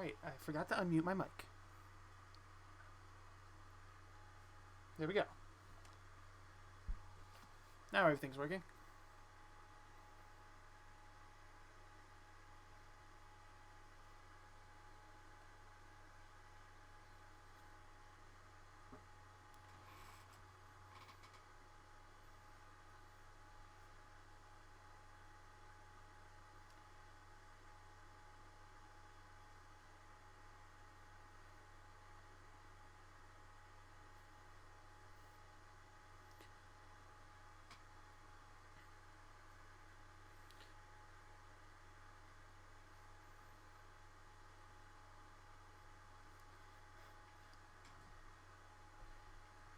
right, I forgot to unmute my mic. There we go. Now everything's working.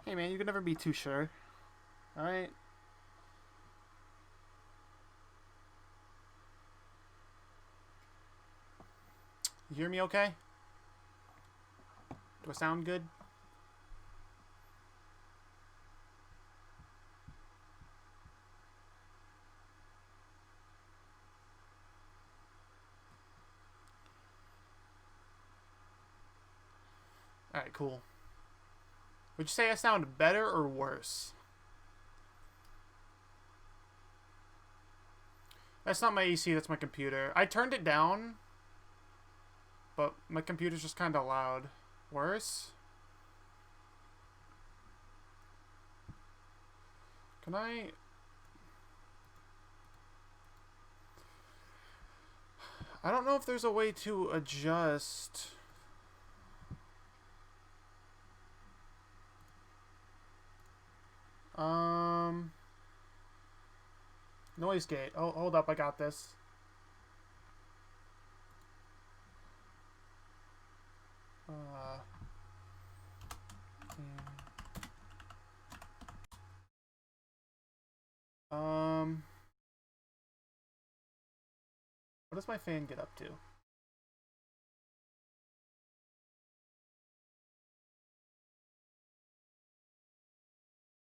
Hey man, you can never be too sure. Alright? You hear me okay? Do I sound good? Alright, cool. Would you say I sound better or worse? That's not my AC, that's my computer. I turned it down, but my computer's just kind of loud. Worse? Can I... I don't know if there's a way to adjust... Noise gate. Oh, hold up, I got this. What does my fan get up to?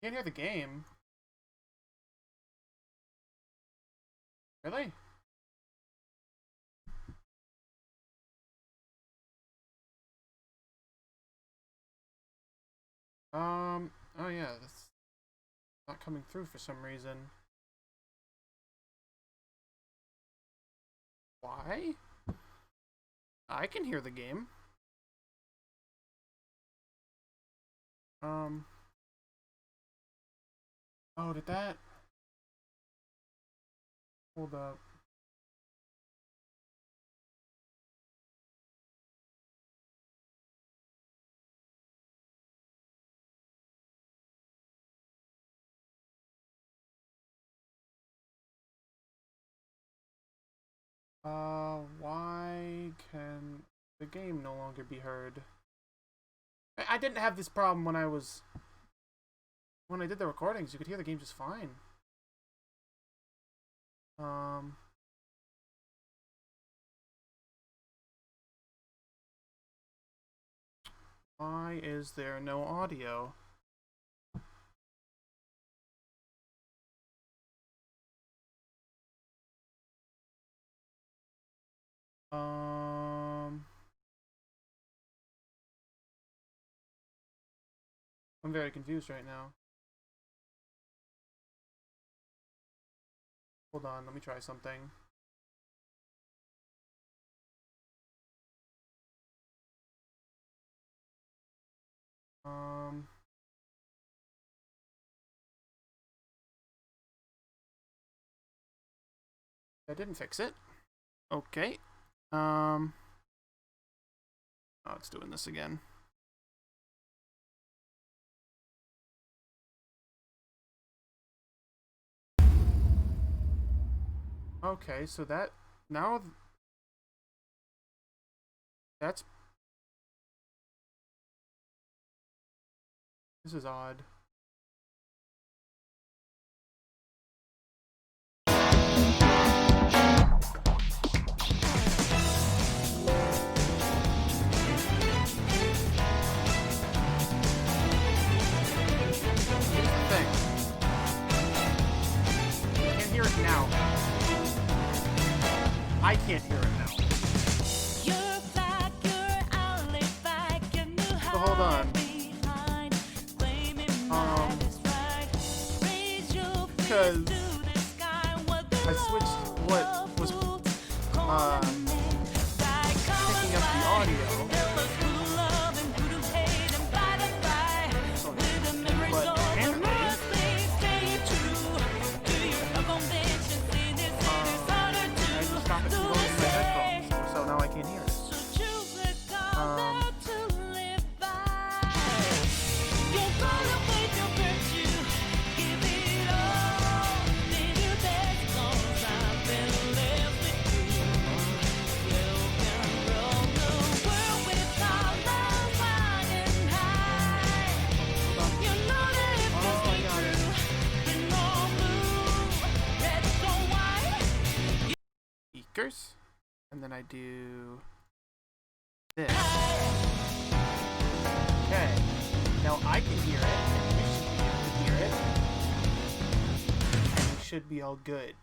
Can't hear the game. Really? Oh yeah, that's not coming through for some reason. Why? I can hear the game. Oh, did that? Hold up. Why can the game no longer be heard? I didn't have this problem when I did the recordings. You could hear the game just fine. Why is there no audio? I'm very confused right now. Hold on, let me try something. I didn't fix it. Okay. Oh, it's doing this again. Okay, so that now that's this is odd. I can't hear it now. You're black, So hold on. Because I switched what was picking up the audio. But apparently, I just stopped it from going to my headphones, so now I can't hear it. Speakers, and then I do this. Okay, now I can hear it, and you should be able to hear it, and it should be all good.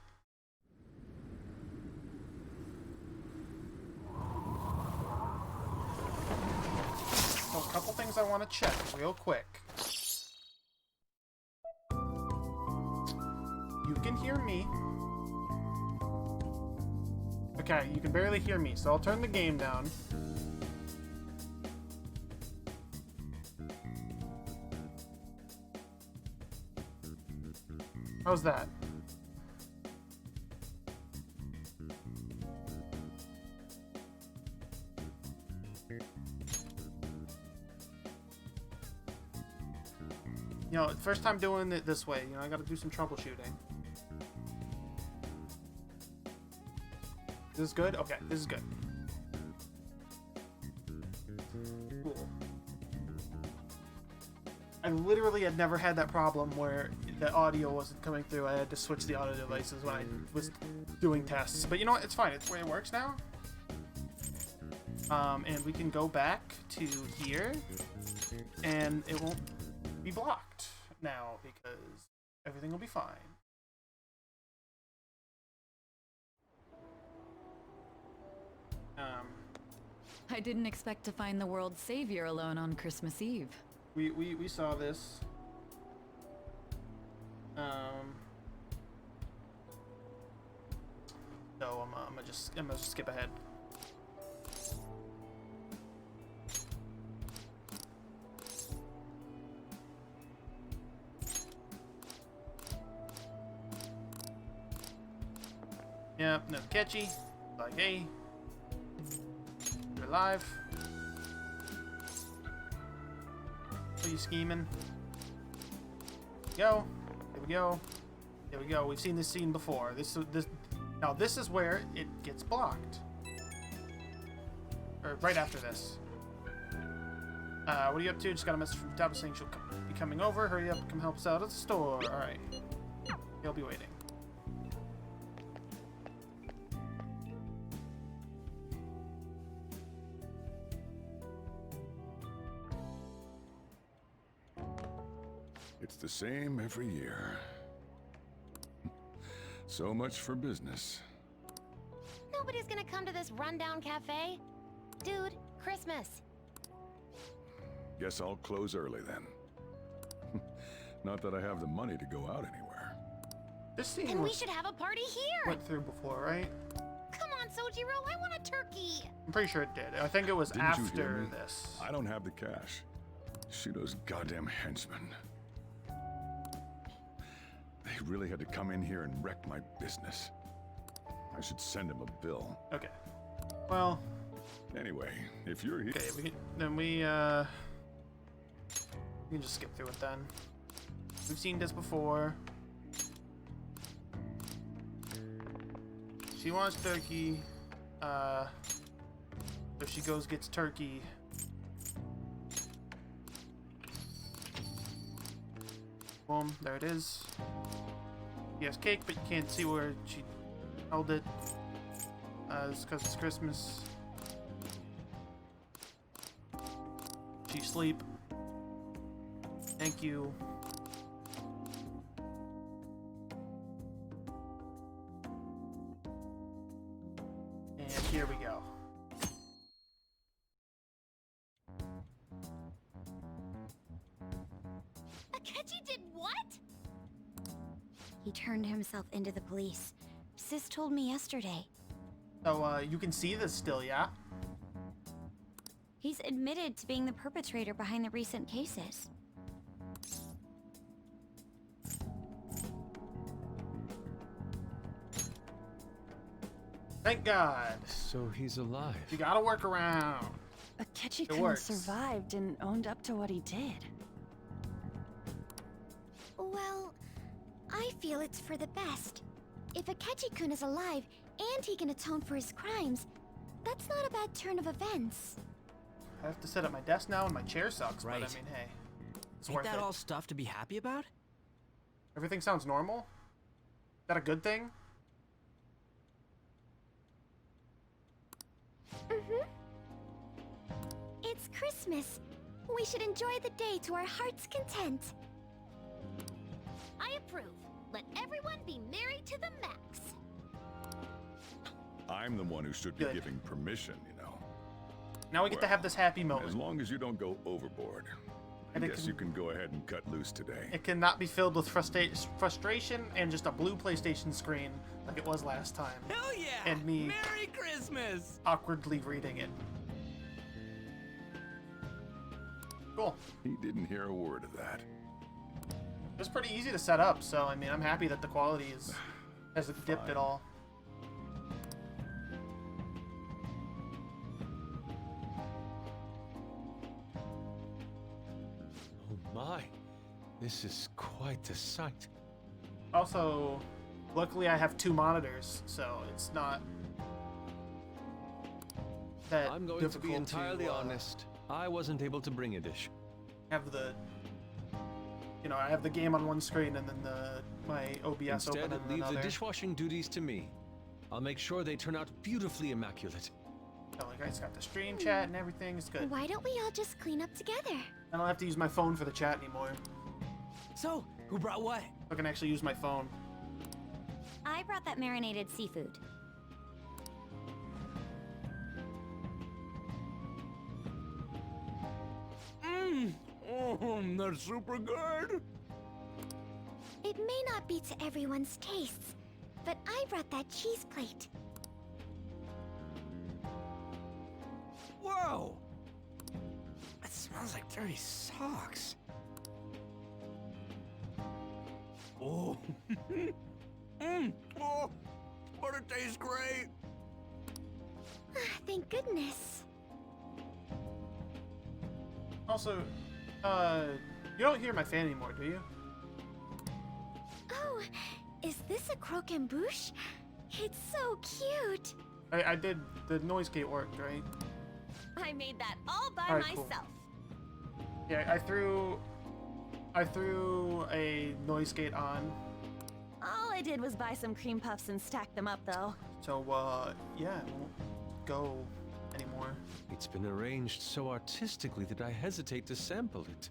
So a couple things I want to check real quick. You can hear me. Okay, you can barely hear me, so I'll turn the game down. How's that? You know, first time doing it this way, you know, I gotta do some troubleshooting. This is good? Okay, this is good. Cool. I literally had never had that problem where the audio wasn't coming through. I had to switch the audio devices when I was doing tests. But you know what? It's fine. It's the way it works now. And we can go back to here, and it won't be blocked now because everything will be fine. I didn't expect to find the world's savior alone on Christmas Eve. We saw this. So I'm gonna just skip ahead. Yep, no catchy. Like, hey, you're alive. Are you scheming? Go. There we go. There we go. We've seen this scene before. Now this is where it gets blocked. Or right after this. What are you up to? Just got a message from Tabitha saying she'll be coming over. Hurry up, come help us out at the store. All right. He'll be waiting. It's the same every year. So much for business. Nobody's gonna come to this rundown cafe. Dude, Christmas. Guess I'll close early then. Not that I have the money to go out anywhere. This scene Then we should have a party here. went through before, right? Come on, Sojiro, I want a turkey. I'm pretty sure it did. I think it was Didn't you hear after me? this. I don't have the cash. Shoot those goddamn henchmen. They really had to come in here and wreck my business. I should send him a bill. Okay. Well. Anyway, if you're here... Okay, we can just skip through it then. We've seen this before. She wants turkey. So she goes gets turkey. Boom, there it is. He has cake, but you can't see where she held it. It's because it's Christmas. She sleep. Thank you. And here we go. Akechi did what? He turned himself into the police. Sis told me yesterday. So, you can see this still, yeah? He's admitted to being the perpetrator behind the recent cases. Thank God. So he's alive. You gotta work around. Akechi-kun survived and owned up to what he did. Well, I feel it's for the best. If Akechi-kun is alive and he can atone for his crimes, that's not a bad turn of events. I have to sit at my desk now and my chair sucks, Right. but I mean, hey. It's Ain't worth that it. all stuff to be happy about? Everything sounds normal? Is that a good thing? It's Christmas. We should enjoy the day to our heart's content. I approve. Let everyone be merry to the max. I'm the one who should be Good. giving permission, you know. Now we get to have this happy As moment. long as you don't go overboard. I And it guess can- you can go ahead and cut loose today. It cannot be filled with frustration and just a blue PlayStation screen like it was last time. Hell yeah! And me- Merry Christmas! Awkwardly reading it. Cool. He didn't hear a word of that. It was pretty easy to set up, so I mean, I'm happy that the quality hasn't dipped at all. Oh my. This is quite a sight. Also, luckily I have 2 monitors, so it's not that I'm going to difficult be entirely to, honest. I wasn't able to bring a dish. have the, you know, I have the game on one screen and then my OBS Instead, open on leave another. the dishwashing duties to me. I'll make sure they turn out beautifully immaculate. Oh, like, it's got the stream chat and everything. It's good. Why don't we all just clean up together? I don't have to use my phone for the chat anymore. So, who brought what? I can actually use my phone. I brought that marinated seafood. Oh, that's super good! It may not be to everyone's tastes, but I brought that cheese plate. Whoa! That smells like dirty socks. Oh. Oh, but it tastes great. Thank goodness. Also, you don't hear my fan anymore, do you? Oh, is this a croquembouche? It's so cute. I did, the noise gate worked, right? I made that all by Alright, cool. myself. Yeah, I threw a noise gate on. All I did was buy some cream puffs and stack them up, though. So, yeah, it won't go anymore. It's been arranged so artistically that I hesitate to sample it.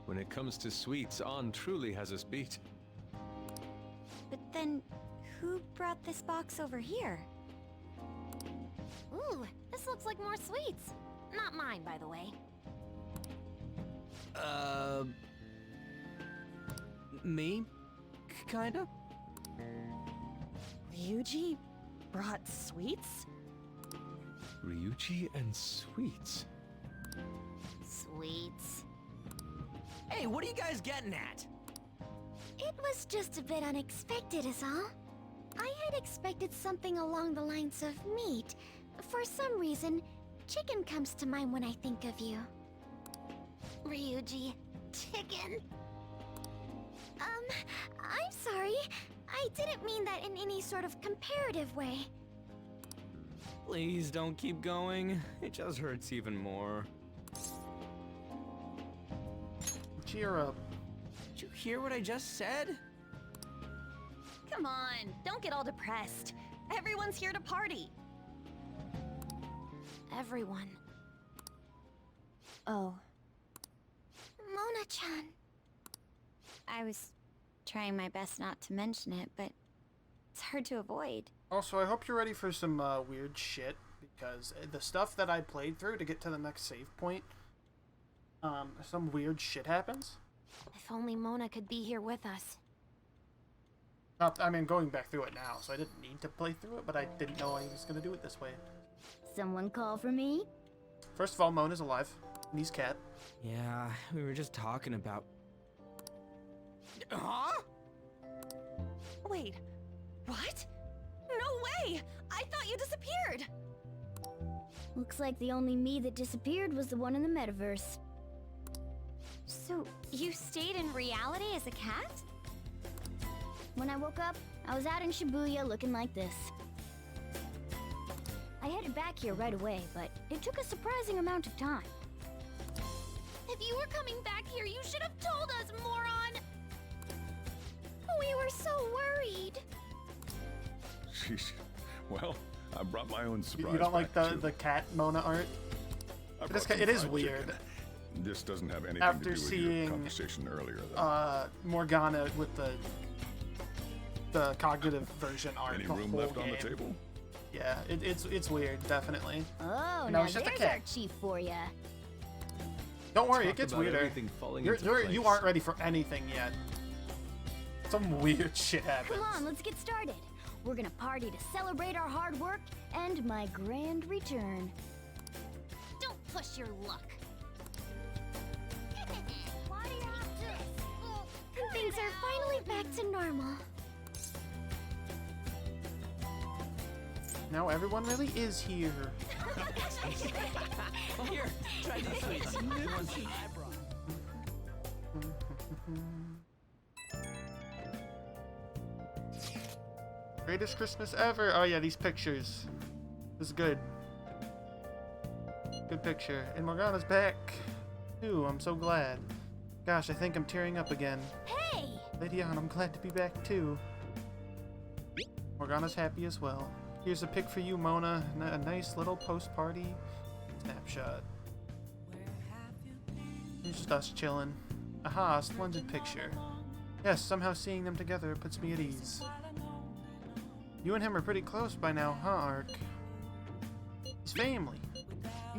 When it comes to sweets, On truly has us beat. But then, who brought this box over here? Ooh, this looks like more sweets. Not mine, by the way. Me? Kinda? Ryuji brought sweets? Ryuji and sweets. Sweets. Hey, what are you guys getting at? It was just a bit unexpected is all. I had expected something along the lines of meat. For some reason, chicken comes to mind when I think of you. Ryuji. Chicken. I'm sorry. I didn't mean that in any sort of comparative way. Please don't keep going. It just hurts even more. Cheer up. Did you hear what I just said? Come on, don't get all depressed. Everyone's here to party. Everyone. Oh, Mona-chan. I was trying my best not to mention it, but it's hard to avoid. Also, I hope you're ready for some weird shit, because the stuff that I played through to get to the next save point, some weird shit happens. If only Mona could be here with us. I mean, going back through it now, so I didn't need to play through it, but I didn't know I was going to do it this way. Someone call for me? First of all, Mona's alive, and he's cat. Yeah, we were just talking about... Huh? Wait, what? No way! I thought you disappeared! Looks like the only me that disappeared was the one in the metaverse. So, you stayed in reality as a cat? When I woke up, I was out in Shibuya looking like this. I headed back here right away, but it took a surprising amount of time. If you were coming back here, you should have told us, moron! We were so worried. Sheesh. Well, I brought my own surprise. You don't like back, the too. cat Mona art? I It brought is, some it is fried weird. chicken. This doesn't have anything After to do with seeing, your conversation earlier, though. Morgana with the cognitive version art. Any the room whole left on game. the table? Yeah, it's weird, definitely. Oh, No, now it's just a there's cat. our chief for ya. Don't worry, it Talk gets about weirder. everything falling into You place. aren't ready for anything yet. Some weird shit happens. Come on, let's get started. We're gonna party to celebrate our hard work and my grand return. Don't push your luck. Things are finally back to normal. Now everyone really is here. Here, try these sweets. The ones I brought. Greatest Christmas ever. Oh yeah, these pictures. This is good. Good picture. And Morgana's back. Ooh, I'm so glad. Gosh, I think I'm tearing up again. Hey! Lady Ann, I'm glad to be back too. Morgana's happy as well. Here's a pic for you, Mona. A nice little post-party snapshot. Here's just us chilling. Aha, splendid picture. Yes, somehow seeing them together puts me at ease. You and him are pretty close by now, huh, Ark? He's family.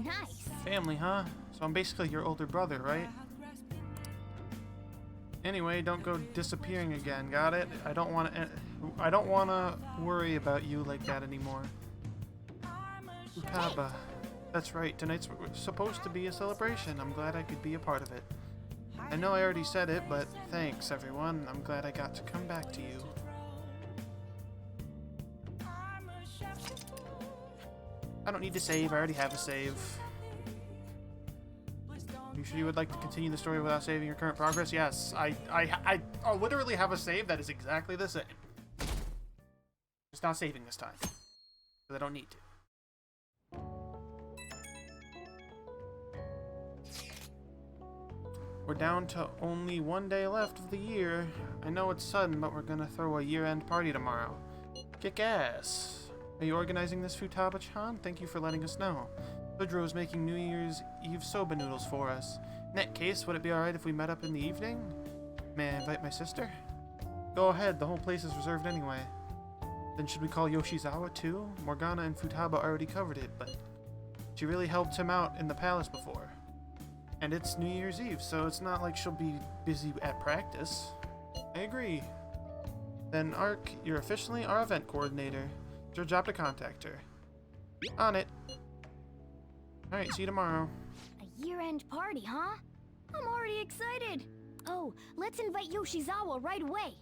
Nice. Family, huh? So I'm basically your older brother, right? Anyway, don't go disappearing again, got it? I don't want to worry about you like that anymore. Futaba. That's right, tonight's supposed to be a celebration. I'm glad I could be a part of it. I know I already said it, but thanks everyone. I'm glad I got to come back to you. I don't need to save, I already have a save. You sure you would like to continue the story without saving your current progress? Yes, I literally have a save that is exactly the same. Just not saving this time. Because I don't need to. We're down to only one day left of the year. I know it's sudden, but we're gonna throw a year-end party tomorrow. Kick ass! Are you organizing this, Futaba-chan? Thank you for letting us know. Sudro is making New Year's Eve soba noodles for us. In that case, would it be alright if we met up in the evening? May I invite my sister? Go ahead, the whole place is reserved anyway. Then should we call Yoshizawa too? Morgana and Futaba already covered it, but she really helped him out in the palace before. And it's New Year's Eve, so it's not like she'll be busy at practice. I agree. Then Ark, you're officially our event coordinator. It's your job to contact her. On it. Alright, see you tomorrow. A year-end party, huh? I'm already excited. Oh, let's invite Yoshizawa right away.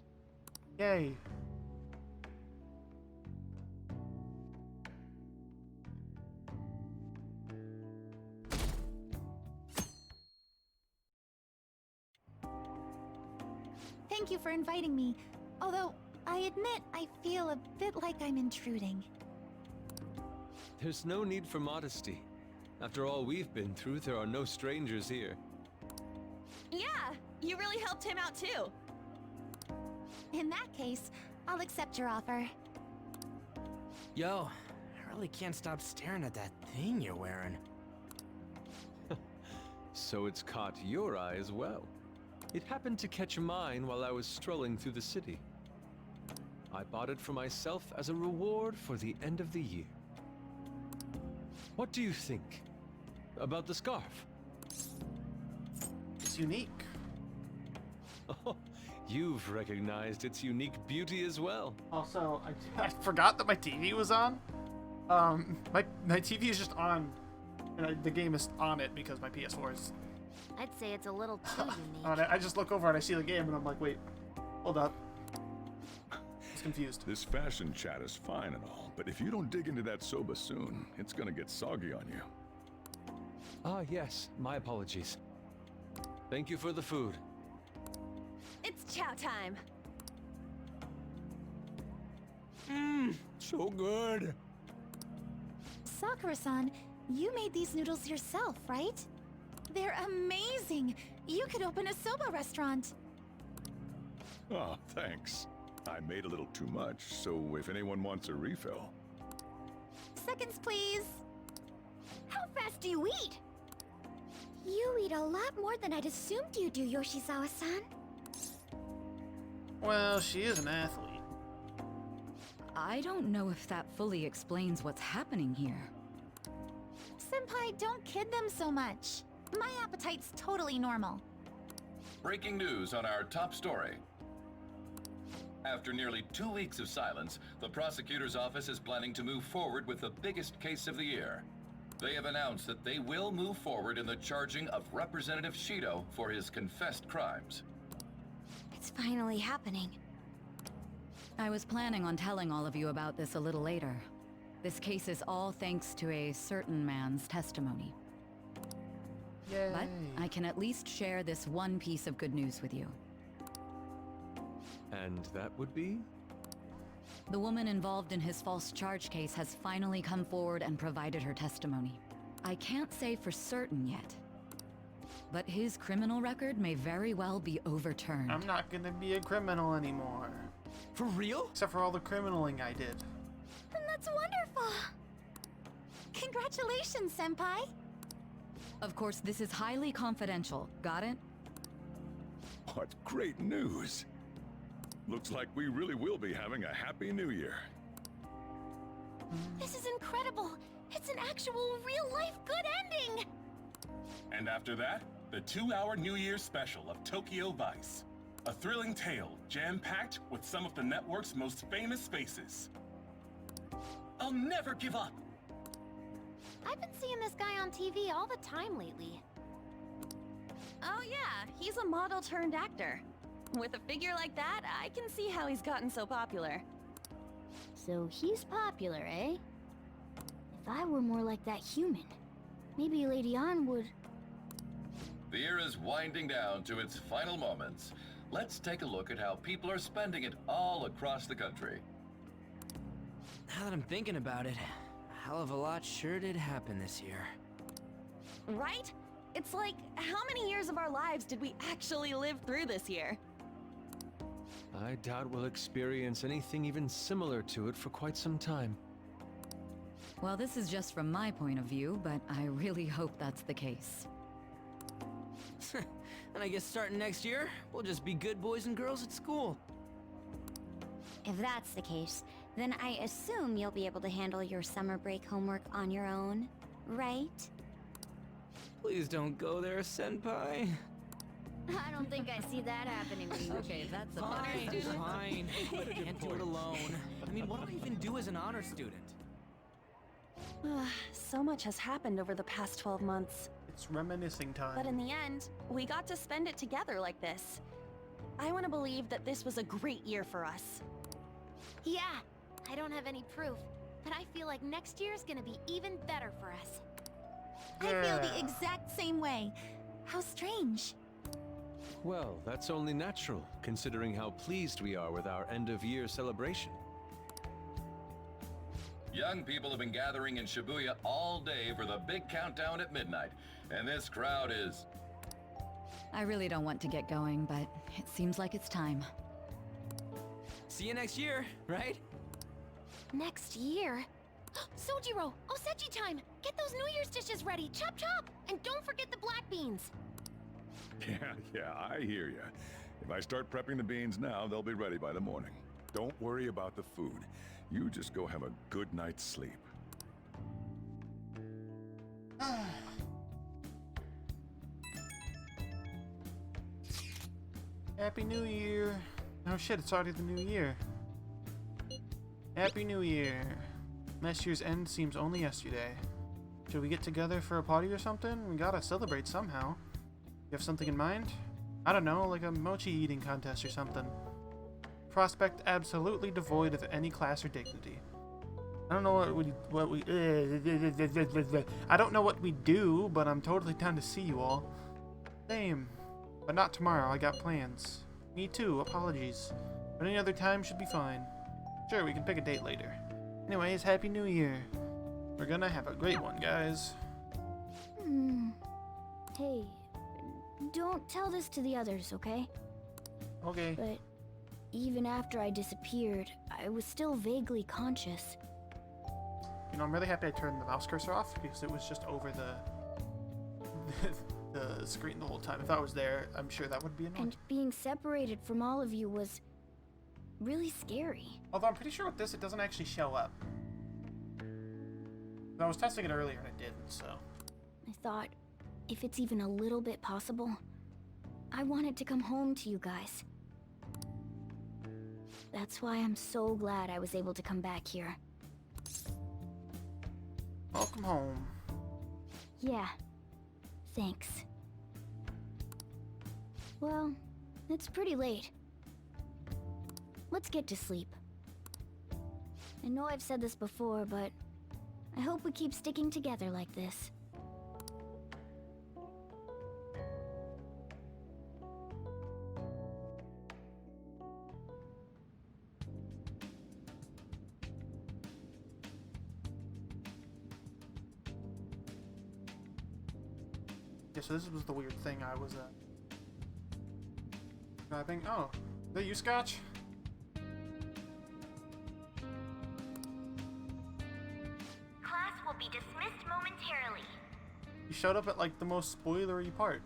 Yay. Thank you for inviting me. Although, I admit I feel a bit like I'm intruding. There's no need for modesty. After all we've been through, there are no strangers here. Yeah, you really helped him out too. In that case, I'll accept your offer. Yo, I really can't stop staring at that thing you're wearing. So it's caught your eye as well. It happened to catch mine while I was strolling through the city. I bought it for myself as a reward for the end of the year. What do you think about the scarf? It's unique. Oh, you've recognized its unique beauty as well. Also, I forgot that my TV was on. My TV is just on, and the game is on it because my PS4 is I'd say it's a little too unique. on it. I just look over and I see the game, and I'm like, wait, hold up. I was confused. This fashion chat is fine and all, but if you don't dig into that soba soon, it's gonna get soggy on you. Ah, yes, my apologies. Thank you for the food. It's chow time. So good. Sakura-san, you made these noodles yourself, right? They're amazing! You could open a soba restaurant. Oh, thanks. I made a little too much, so if anyone wants a refill. Seconds, please. How fast do you eat? You eat a lot more than I'd assumed you do, Yoshizawa-san. Well, she is an athlete. I don't know if that fully explains what's happening here. Senpai, don't kid them so much. My appetite's totally normal. Breaking news on our top story. After nearly 2 weeks of silence, the prosecutor's office is planning to move forward with the biggest case of the year. They have announced that they will move forward in the charging of Representative Shido for his confessed crimes. It's finally happening. I was planning on telling all of you about this a little later. This case is all thanks to a certain man's testimony. Yay. But I can at least share this one piece of good news with you. And that would be? The woman involved in his false charge case has finally come forward and provided her testimony. I can't say for certain yet, but his criminal record may very well be overturned. I'm not gonna be a criminal anymore. For real? Except for all the criminaling I did. That's wonderful! Congratulations, Senpai! Of course, this is highly confidential. Got it? What great news! Looks like we really will be having a happy new year. This is incredible. It's an actual real-life good ending. And after that, the 2-hour New Year's special of Tokyo Vice. A thrilling tale, jam-packed with some of the network's most famous faces. I'll never give up! I've been seeing this guy on TV all the time lately. Oh yeah, he's a model turned actor. With a figure like that, I can see how he's gotten so popular. So he's popular, eh? If I were more like that human, maybe Lady Ann would... The year is winding down to its final moments. Let's take a look at how people are spending it all across the country. Now that I'm thinking about it, a hell of a lot sure did happen this year. Right? It's like, how many years of our lives did we actually live through this year? I doubt we'll experience anything even similar to it for quite some time. Well, this is just from my point of view, but I really hope that's the case. And I guess starting next year, we'll just be good boys and girls at school. If that's the case, then I assume you'll be able to handle your summer break homework on your own, right? Please don't go there, Senpai. I don't think I see that happening. Okay, that's a Fine, fine. I can't do it alone. I mean, what do I even do as an honor student? So much has happened over the past 12 months. It's reminiscing time. But in the end, we got to spend it together like this. I want to believe that this was a great year for us. Yeah, I don't have any proof, but I feel like next year's gonna be even better for us. I feel the Yeah. exact same way. How strange. Well, that's only natural, considering how pleased we are with our end-of-year celebration. Young people have been gathering in Shibuya all day for the big countdown at midnight, and this crowd is... I really don't want to get going, but it seems like it's time. See you next year, right? Next year? Sojiro, Osechi time! Get those New Year's dishes ready, chop chop! And don't forget the black beans! Yeah, I hear ya. If I start prepping the beans now, they'll be ready by the morning. Don't worry about the food. You just go have a good night's sleep. Happy New Year. Oh shit, it's already the new year. Happy New Year. Last year's end seems only yesterday. Should we get together for a party or something? We gotta celebrate somehow. You have something in mind? I don't know, like a mochi eating contest or something. Prospect absolutely devoid of any class or dignity. I don't know I don't know what we do, but I'm totally down to see you all. Same. But not tomorrow, I got plans. Me too, apologies. But any other time should be fine. Sure, we can pick a date later. Anyways, Happy New Year. We're gonna have a great one, guys. Hey, don't tell this to the others, okay? Okay. But even after I disappeared, I was still vaguely conscious. You know, I'm really happy I turned the mouse cursor off because it was just over the the screen the whole time. If I was there, I'm sure that would be annoying. And being separated from all of you was really scary. Although I'm pretty sure with this, it doesn't actually show up. I was testing it earlier and it didn't, so. I thought, if it's even a little bit possible, I wanted to come home to you guys. That's why I'm so glad I was able to come back here. Welcome home. Yeah. Thanks. Well, it's pretty late. Let's get to sleep. I know I've said this before, but I hope we keep sticking together like this. Yeah, so this was the weird thing I was grabbing. Oh, is that you, Scotch? Class will be dismissed momentarily. You showed up at like the most spoilery part.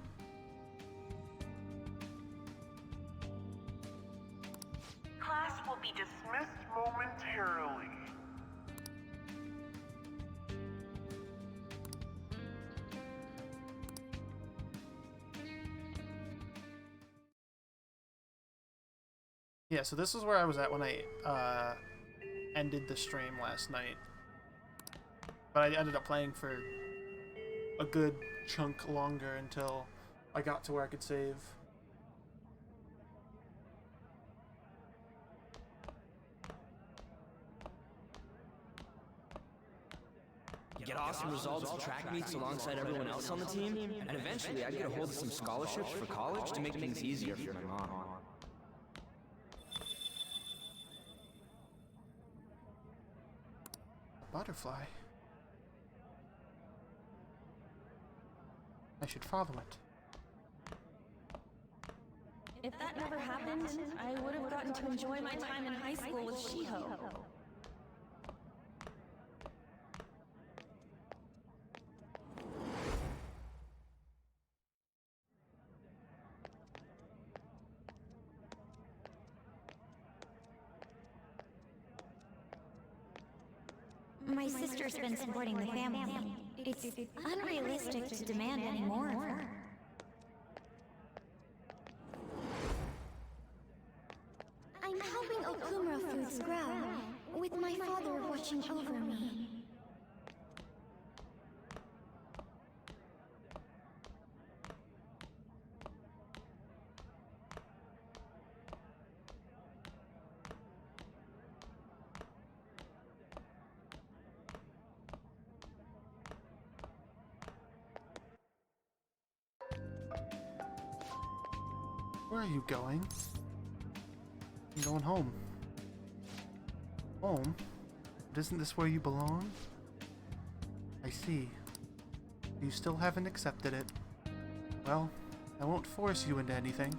Class will be dismissed momentarily. Yeah, so this is where I was at when I ended the stream last night. But I ended up playing for a good chunk longer until I got to where I could save. Get awesome results at track meets alongside everyone else on the team, and eventually I'd get a hold of some scholarships for college to make things easier for my mom. Butterfly. I should follow it. If that never happened, I would have gotten to enjoy my time in high school with Shiho. My sister's been supporting the family. It's unrealistic to demand any more of her. I'm helping Okumura Foods grow, with my father watching over me. Where are you going? I'm going home. Home? But isn't this where you belong? I see. You still haven't accepted it. Well, I won't force you into anything.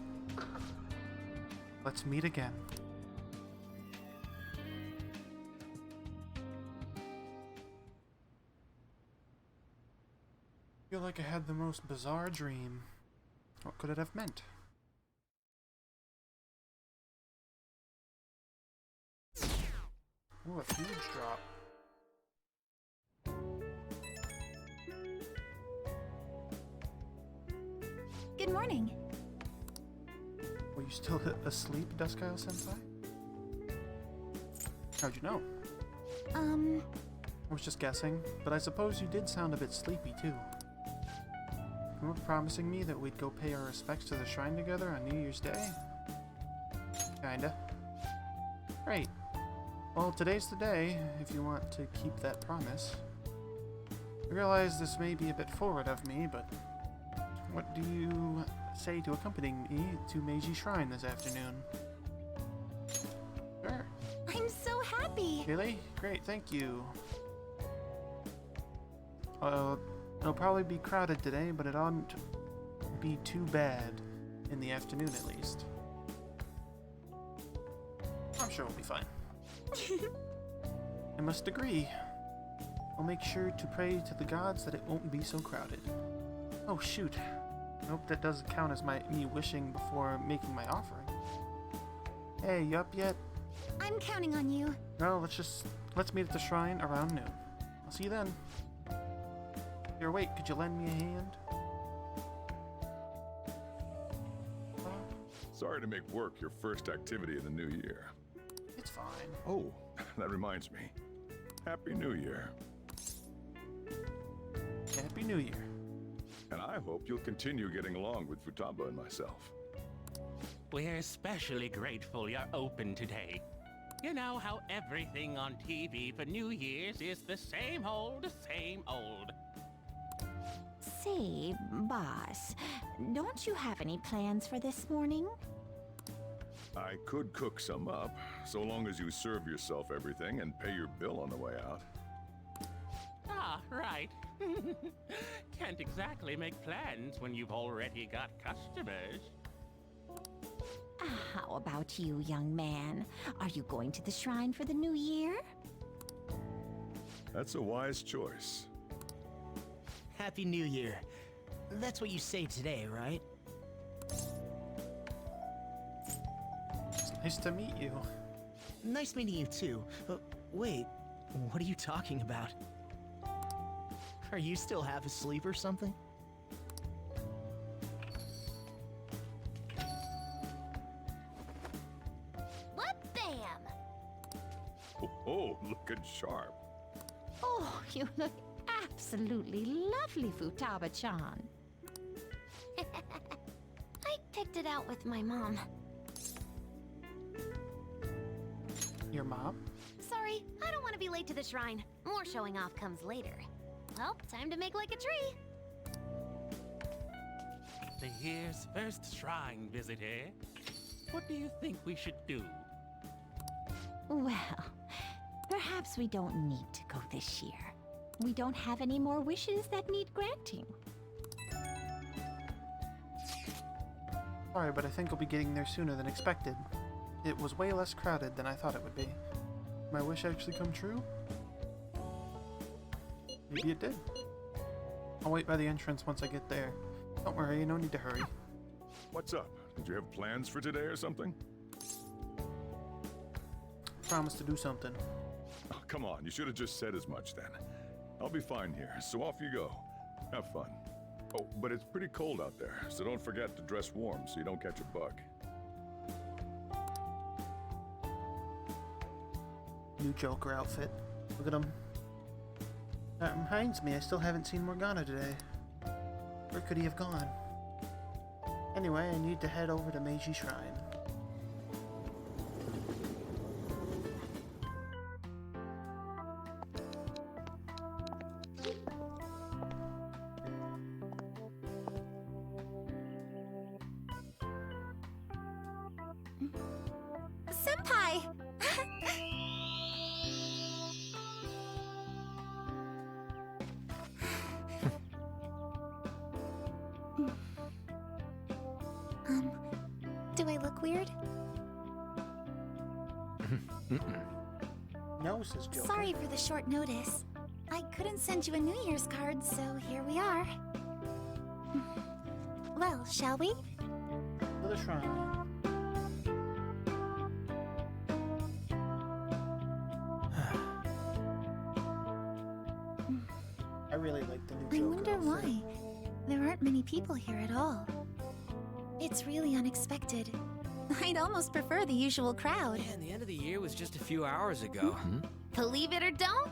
Let's meet again. I feel like I had the most bizarre dream. What could it have meant? Ooh, a huge drop. Good morning. Were you still asleep, Duskyle-sensei? How'd you know? I was just guessing, but I suppose you did sound a bit sleepy too. Remember promising me that we'd go pay our respects to the shrine together on New Year's Day? Kinda. Great. Well, today's the day, if you want to keep that promise. I realize this may be a bit forward of me, but what do you say to accompanying me to Meiji Shrine this afternoon? Sure. I'm so happy! Really? Great, thank you. It'll probably be crowded today, but it oughtn't be too bad in the afternoon at least. I'm sure we'll be fine. I must agree. I'll make sure to pray to the gods that it won't be so crowded. Oh shoot. Nope, that doesn't count as me wishing before making my offering. Hey, you up yet? I'm counting on you. No, let's meet at the shrine around noon. I'll see you then. Here, wait, could you lend me a hand? Sorry to make work your first activity of the new year. It's fine. Oh, that reminds me. Happy New Year. Happy New Year. And I hope you'll continue getting along with Futaba and myself. We're especially grateful you're open today. You know how everything on TV for New Year's is the same old, same old. Say, boss, don't you have any plans for this morning? I could cook some up, so long as you serve yourself everything and pay your bill on the way out. Ah, right. Can't exactly make plans when you've already got customers. How about you, young man? Are you going to the shrine for the new year? That's a wise choice. Happy New Year. That's what you say today, right? It's nice to meet you. Nice meeting you too. Wait, what are you talking about? Are you still half asleep or something? Oh, looking sharp. Oh, you look absolutely lovely, Futaba-chan. I picked it out with my mom. Your mom? Sorry, I don't want to be late to the shrine. More showing off comes later. Well, time to make like a tree. The year's first shrine visit, eh? What do you think we should do? Well, perhaps we don't need to go this year. We don't have any more wishes that need granting. Sorry, but I think I'll be getting there sooner than expected. It was way less crowded than I thought it would be. Did my wish actually come true? Maybe it did. I'll wait by the entrance once I get there. Don't worry, no need to hurry. What's up? Did you have plans for today or something? Promise to do something. Oh, come on, you should have just said as much then. I'll be fine here, so off you go. Have fun. Oh, but it's pretty cold out there, so don't forget to dress warm so you don't catch a bug. New Joker outfit. Look at him. That reminds me, I still haven't seen Morgana today. Where could he have gone? Anyway, I need to head over to Meiji Shrine. Senpai! Do I look weird? No, says Joker. Sorry for the short notice. I couldn't send you a New Year's card, so here we are. Well, shall we? To the shrine. I really like the new I Joker wonder outfit. why. There aren't many people here at all. It's really unexpected. I'd almost prefer the usual crowd. Man, the end of the year was just a few hours ago. Believe it or don't,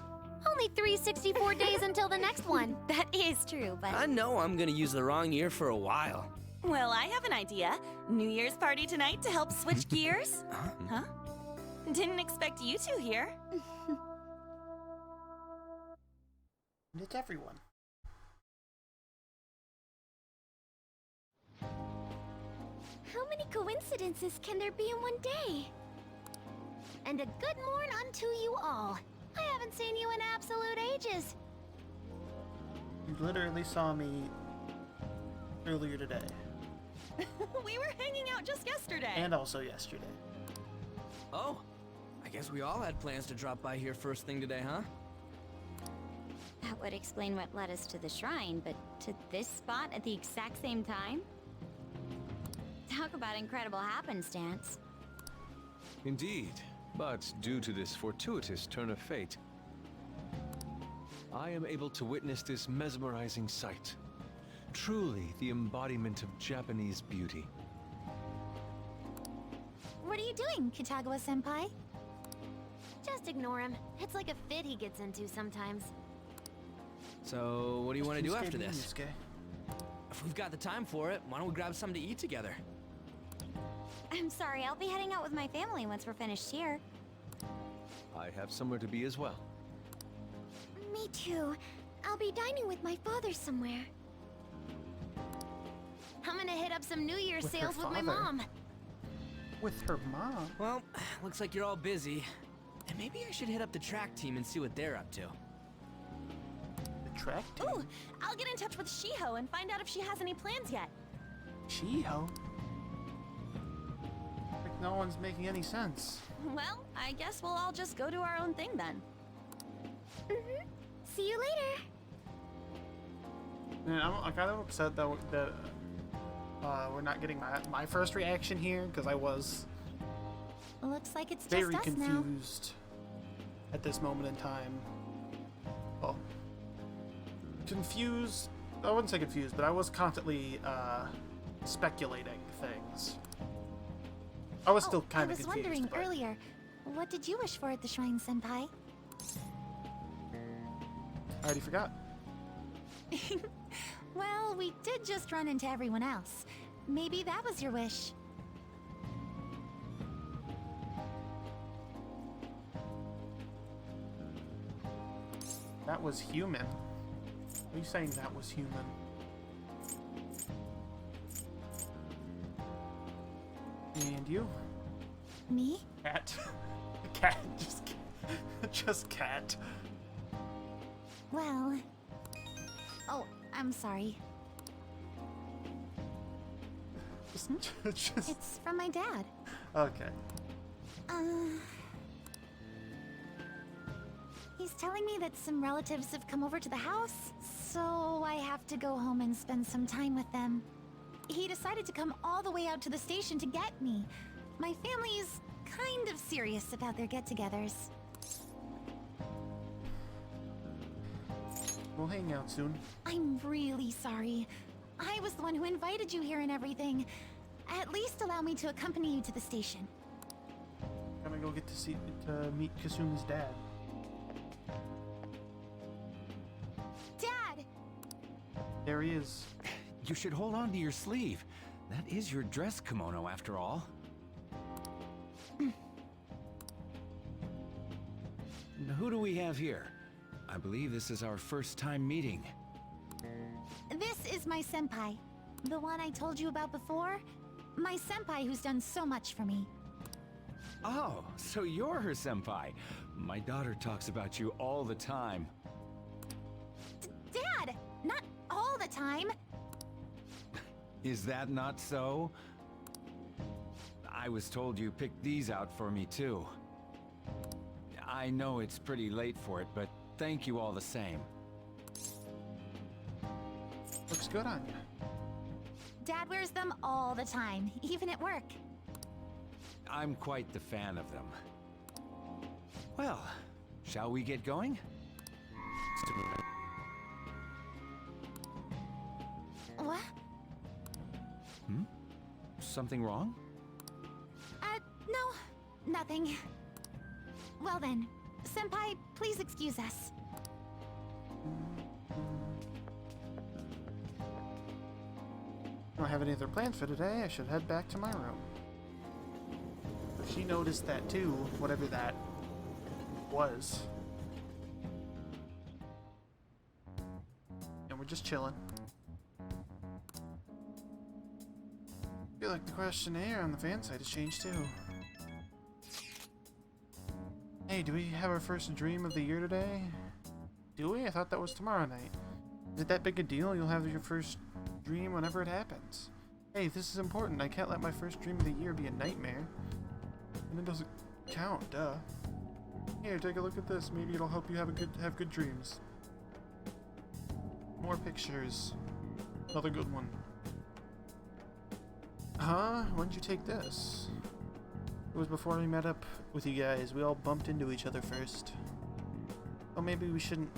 only 364 days until the next one. That is true, but... I know I'm gonna use the wrong year for a while. Well, I have an idea. New Year's party tonight to help switch gears? Huh? Didn't expect you two here. It's everyone. How many coincidences can there be in one day? And a good morn unto you all. I haven't seen you in absolute ages. You literally saw me earlier today. We were hanging out just yesterday. And also yesterday. Oh, I guess we all had plans to drop by here first thing today, huh? That would explain what led us to the shrine, but to this spot at the exact same time? Talk about incredible happenstance. Indeed, but due to this fortuitous turn of fate, I am able to witness this mesmerizing sight. Truly the embodiment of Japanese beauty. What are you doing, Kitagawa-senpai? Just ignore him. It's like a fit he gets into sometimes. So, what do you want to do after this? Yusuke. If we've got the time for it, why don't we grab something to eat together? I'm sorry, I'll be heading out with my family once we're finished here. I have somewhere to be as well. Me too. I'll be dining with my father somewhere. I'm gonna hit up some New Year's With her sales with my father? mom. With her mom? Well, looks like you're all busy. And maybe I should hit up the track team and see what they're up to. The track team? Ooh, I'll get in touch with Shiho and find out if she has any plans yet. Shiho? Like no one's making any sense. Well, I guess we'll all just go do our own thing then. See you later. Man, I'm kind of upset that we're not getting my first reaction here, because I was Looks like it's very just us now. confused at this moment in time. Well, confused. I wouldn't say confused, but I was constantly speculating things. I was still kind of I was confused. wondering but earlier, what did you wish for at the shrine, senpai? I already forgot. Well, we did just run into everyone else. Maybe that was your wish. That was human. Are you saying that was human? And you? Me? Cat. Cat. Just cat. Well... Oh, I'm sorry. Just... It's from my dad. Okay. He's telling me that some relatives have come over to the house, so I have to go home and spend some time with them. He decided to come all the way out to the station to get me. My family's kind of serious about their get-togethers. We'll hang out soon. I'm really sorry. I was the one who invited you here and everything. At least allow me to accompany you to the station. Gonna go get to meet Kasumi's dad. Dad! There he is. You should hold on to your sleeve. That is your dress kimono, after all. Who do we have here? I believe this is our first time meeting. This is my senpai. The one I told you about before. My senpai who's done so much for me. Oh, so you're her senpai. My daughter talks about you all the time. Dad! Not all the time! Is that not so? I was told you picked these out for me too. I know it's pretty late for it, but thank you all the same. Looks good on you. Dad wears them all the time, even at work. I'm quite the fan of them. Well, shall we get going? What? Something wrong? No, nothing. Well then, Senpai, please excuse us. I don't have any other plans for today. I should head back to my room. She noticed that too, whatever that was. And we're just chilling. I feel like the questionnaire on the fan site has changed too. Hey, do we have our first dream of the year today? Do we? I thought that was tomorrow night. Is it that big a deal? You'll have your first dream whenever it happens. Hey, this is important. I can't let my first dream of the year be a nightmare. And it doesn't count, duh. Here, take a look at this. Maybe it'll help you have good dreams. More pictures. Another good one. Huh? When did you take this? It was before we met up with you guys. We all bumped into each other first. Well, maybe we shouldn't.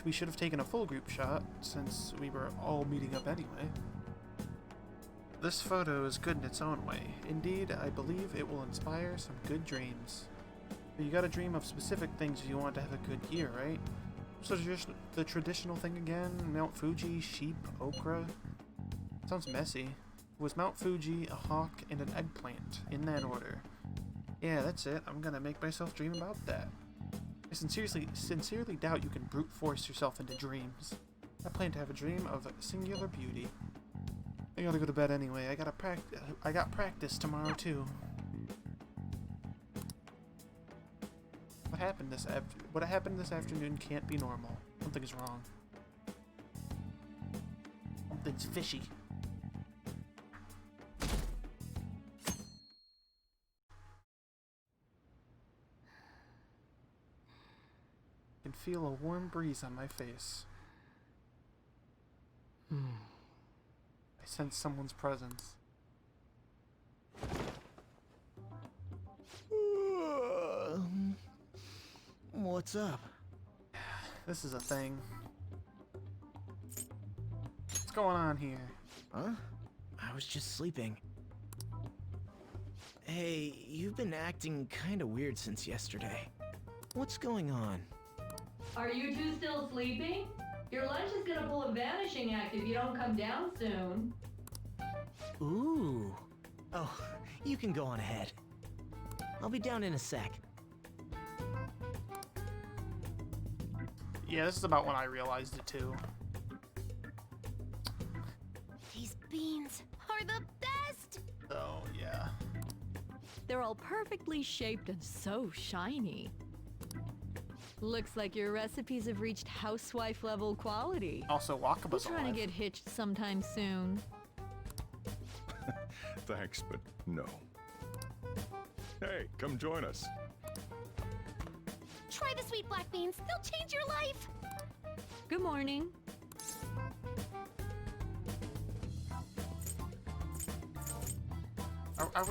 We should have taken a full group shot since we were all meeting up anyway. This photo is good in its own way. Indeed, I believe it will inspire some good dreams. But you gotta dream of specific things if you want to have a good year, right? So just the traditional thing again? Mount Fuji, sheep, okra? Sounds messy. It was Mount Fuji, a hawk, and an eggplant, in that order. Yeah, that's it. I'm gonna make myself dream about that. I sincerely doubt you can brute force yourself into dreams. I plan to have a dream of singular beauty. I gotta go to bed anyway. I got practice tomorrow too. What happened this afternoon can't be normal. Something's wrong. Something's fishy. I can feel a warm breeze on my face. I sense someone's presence. What's up? This is a thing. What's going on here? Huh? I was just sleeping. Hey, you've been acting kinda weird since yesterday. What's going on? Are you two still sleeping? Your lunch is gonna pull a vanishing act if you don't come down soon. Ooh. Oh, you can go on ahead. I'll be down in a sec. Yeah, this is about when I realized it too. These beans are the best! Oh, yeah. They're all perfectly shaped and so shiny. Looks like your recipes have reached housewife level quality. Also, Wakaba's trying to get hitched sometime soon. Thanks, but no. Hey, come join us. Try the sweet black beans. They'll change your life. Good morning. I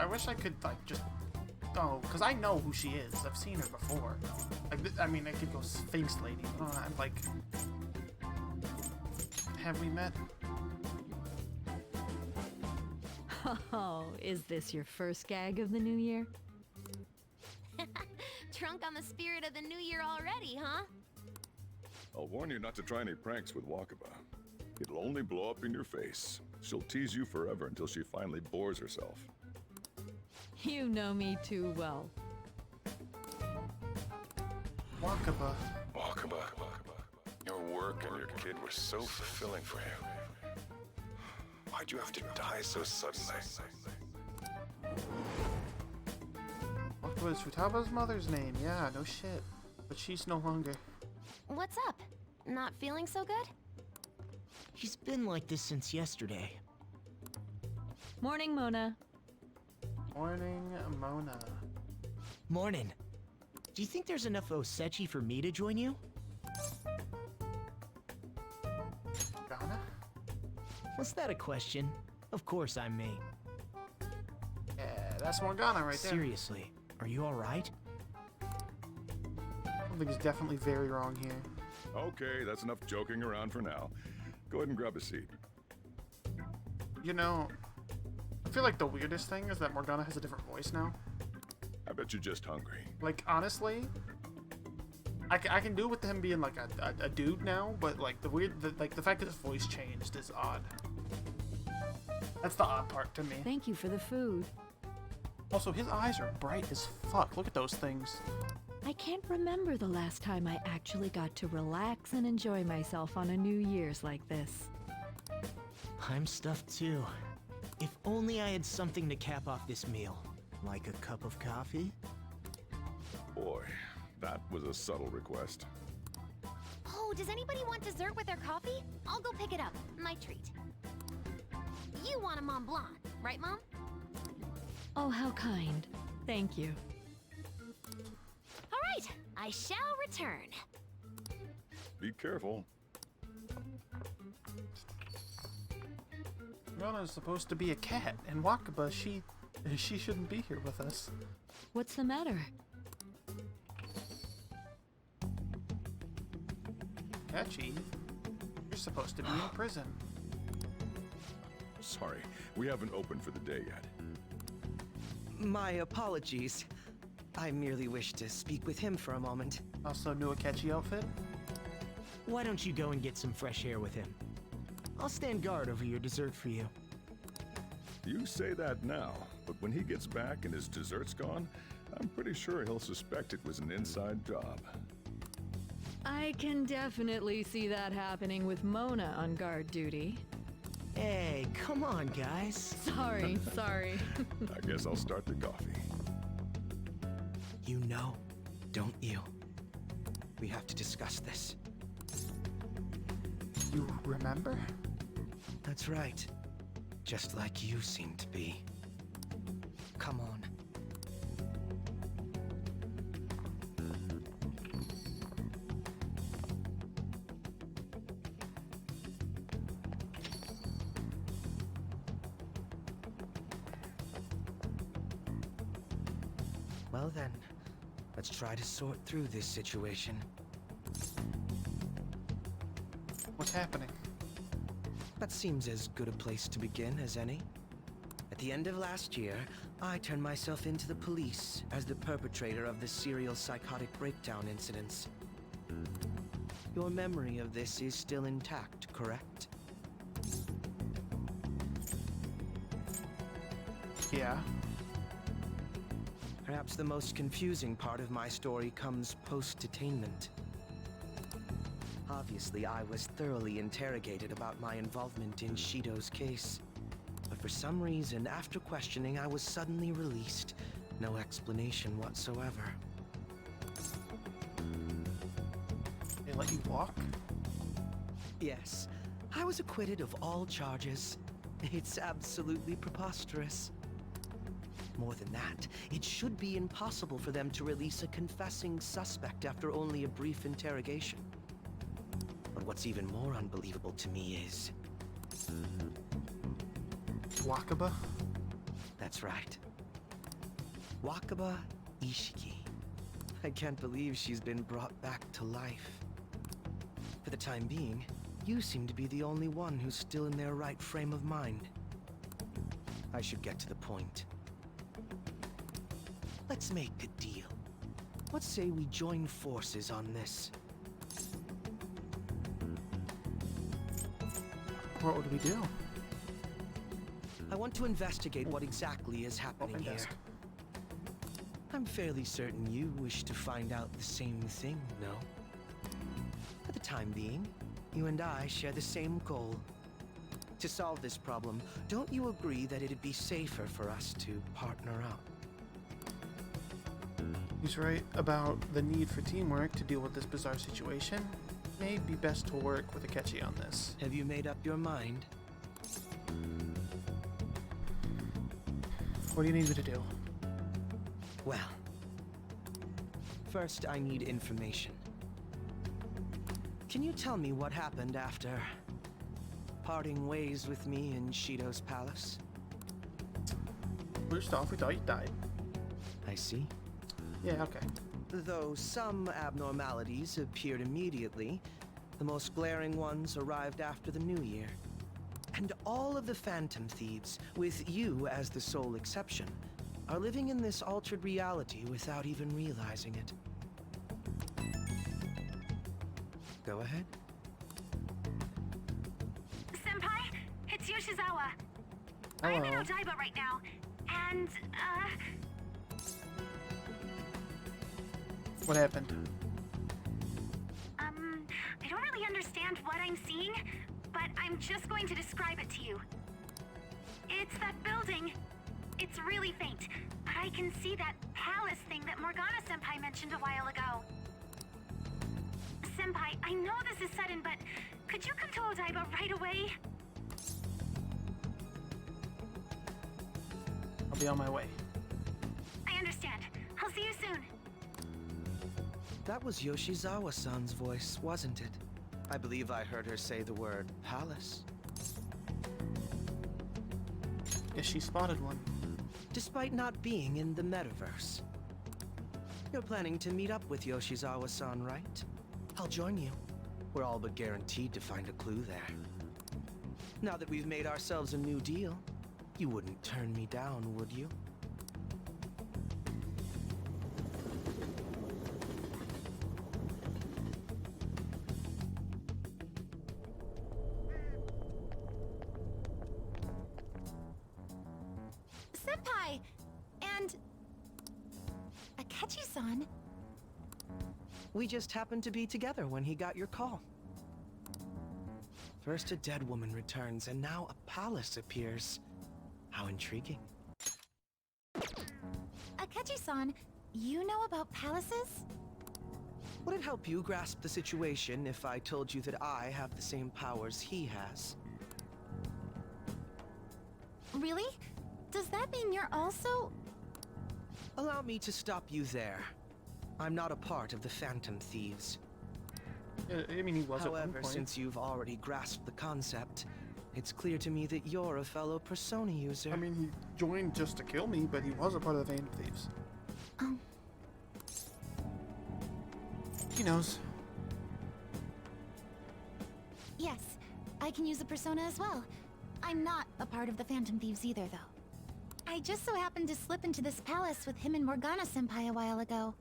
wish I could like just go, cause I know who she is. I've seen her before. Like, I mean, I could go Sphinx Lady. I'm like, have we met? Oh, is this your first gag of the new year? Drunk on the spirit of the new year already, huh? I'll warn you not to try any pranks with Wakaba. It'll only blow up in your face. She'll tease you forever until she finally bores herself. You know me too well. Wakaba. Wakaba. Your work and your kid were so fulfilling for you. Why'd you have to die so suddenly? Wakaba is Futaba's mother's name. Yeah, no shit. But she's no longer. What's up? Not feeling so good? He's been like this since yesterday. Morning, Mona. Morning, Mona. Morning. Do you think there's enough Osechi for me to join you? Ghana? Was that a question? Of course I'm me. Yeah, that's Morgana right there. Seriously, are you alright? Something is definitely very wrong here. Okay, that's enough joking around for now. Go ahead and grab a seat. You know, I feel like the weirdest thing is that Morgana has a different voice now. I bet you're just hungry. Like, honestly, I can do it with him being like a dude now, but like the fact that his voice changed is odd. That's the odd part to me. Thank you for the food. Also, his eyes are bright as fuck. Look at those things. I can't remember the last time I actually got to relax and enjoy myself on a New Year's like this. I'm stuffed too. If only I had something to cap off this meal. Like a cup of coffee? Boy, that was a subtle request. Oh, does anybody want dessert with their coffee? I'll go pick it up. My treat. You want a Mont Blanc, right, Mom? Oh, how kind. Thank you. All right, I shall return. Be careful. Morgana is supposed to be a cat, and Wakaba, she shouldn't be here with us. What's the matter? Catchy, you're supposed to be in prison. Sorry, we haven't opened for the day yet. My apologies. I merely wish to speak with him for a moment. Also, new Akechi outfit? Why don't you go and get some fresh air with him? I'll stand guard over your dessert for you. You say that now, but when he gets back and his dessert's gone, I'm pretty sure he'll suspect it was an inside job. I can definitely see that happening with Mona on guard duty. Hey, come on, guys. Sorry. I guess I'll start the coffee. You know, don't you? We have to discuss this. You remember? That's right. Just like you seem to be. Come on. Well then, let's try to sort through this situation. What's happening? That seems as good a place to begin as any. At the end of last year, I turned myself into the police as the perpetrator of the serial psychotic breakdown incidents. Your memory of this is still intact, correct? Yeah. Perhaps the most confusing part of my story comes post-detainment. Obviously, I was thoroughly interrogated about my involvement in Shido's case. But for some reason, after questioning, I was suddenly released. No explanation whatsoever. They let you walk? Yes, I was acquitted of all charges. It's absolutely preposterous. More than that, it should be impossible for them to release a confessing suspect after only a brief interrogation. But what's even more unbelievable to me is... Wakaba? That's right. Wakaba Ishiki. I can't believe she's been brought back to life. For the time being, you seem to be the only one who's still in their right frame of mind. I should get to the point. Let's make a deal. Let's say we join forces on this. What would we do? I want to investigate what exactly is happening here. I'm fairly certain you wish to find out the same thing, no? For the time being, you and I share the same goal. To solve this problem, don't you agree that it'd be safer for us to partner up? He's right about the need for teamwork to deal with this bizarre situation. May be best to work with Akechi on this. Have you made up your mind? What do you need me to do? Well, first I need information. Can you tell me what happened after parting ways with me in Shido's palace? First off, we thought you died. I see. Yeah, okay. Though some abnormalities appeared immediately, the most glaring ones arrived after the new year. And all of the Phantom Thieves, with you as the sole exception, are living in this altered reality without even realizing it. Go ahead. Senpai, it's Yoshizawa. Hello. I'm in Odaiba right now, and, What happened? I don't really understand what I'm seeing, but I'm just going to describe it to you. It's that building. It's really faint, but I can see that palace thing that Morgana-senpai mentioned a while ago. Senpai, I know this is sudden, but could you come to Odaiba right away? I'll be on my way. I understand. I'll see you soon. That was Yoshizawa-san's voice, wasn't it? I believe I heard her say the word palace. Guess she spotted one. Despite not being in the metaverse. You're planning to meet up with Yoshizawa-san, right? I'll join you. We're all but guaranteed to find a clue there. Now that we've made ourselves a new deal, you wouldn't turn me down, would you? Senpai! And... Akechi-san? We just happened to be together when he got your call. First a dead woman returns, and now a palace appears. How intriguing. Akechi-san, you know about palaces? Would it help you grasp the situation if I told you that I have the same powers he has? Really? Does that mean you're also... Allow me to stop you there. I'm not a part of the Phantom Thieves. I mean, he was at one However, point. since you've already grasped the concept, it's clear to me that you're a fellow Persona user. I mean, he joined just to kill me, but he was a part of the Phantom Thieves. He knows. Yes, I can use a persona as well. I'm not a part of the Phantom Thieves either, though. I just so happened to slip into this palace with him and Morgana-senpai a while ago.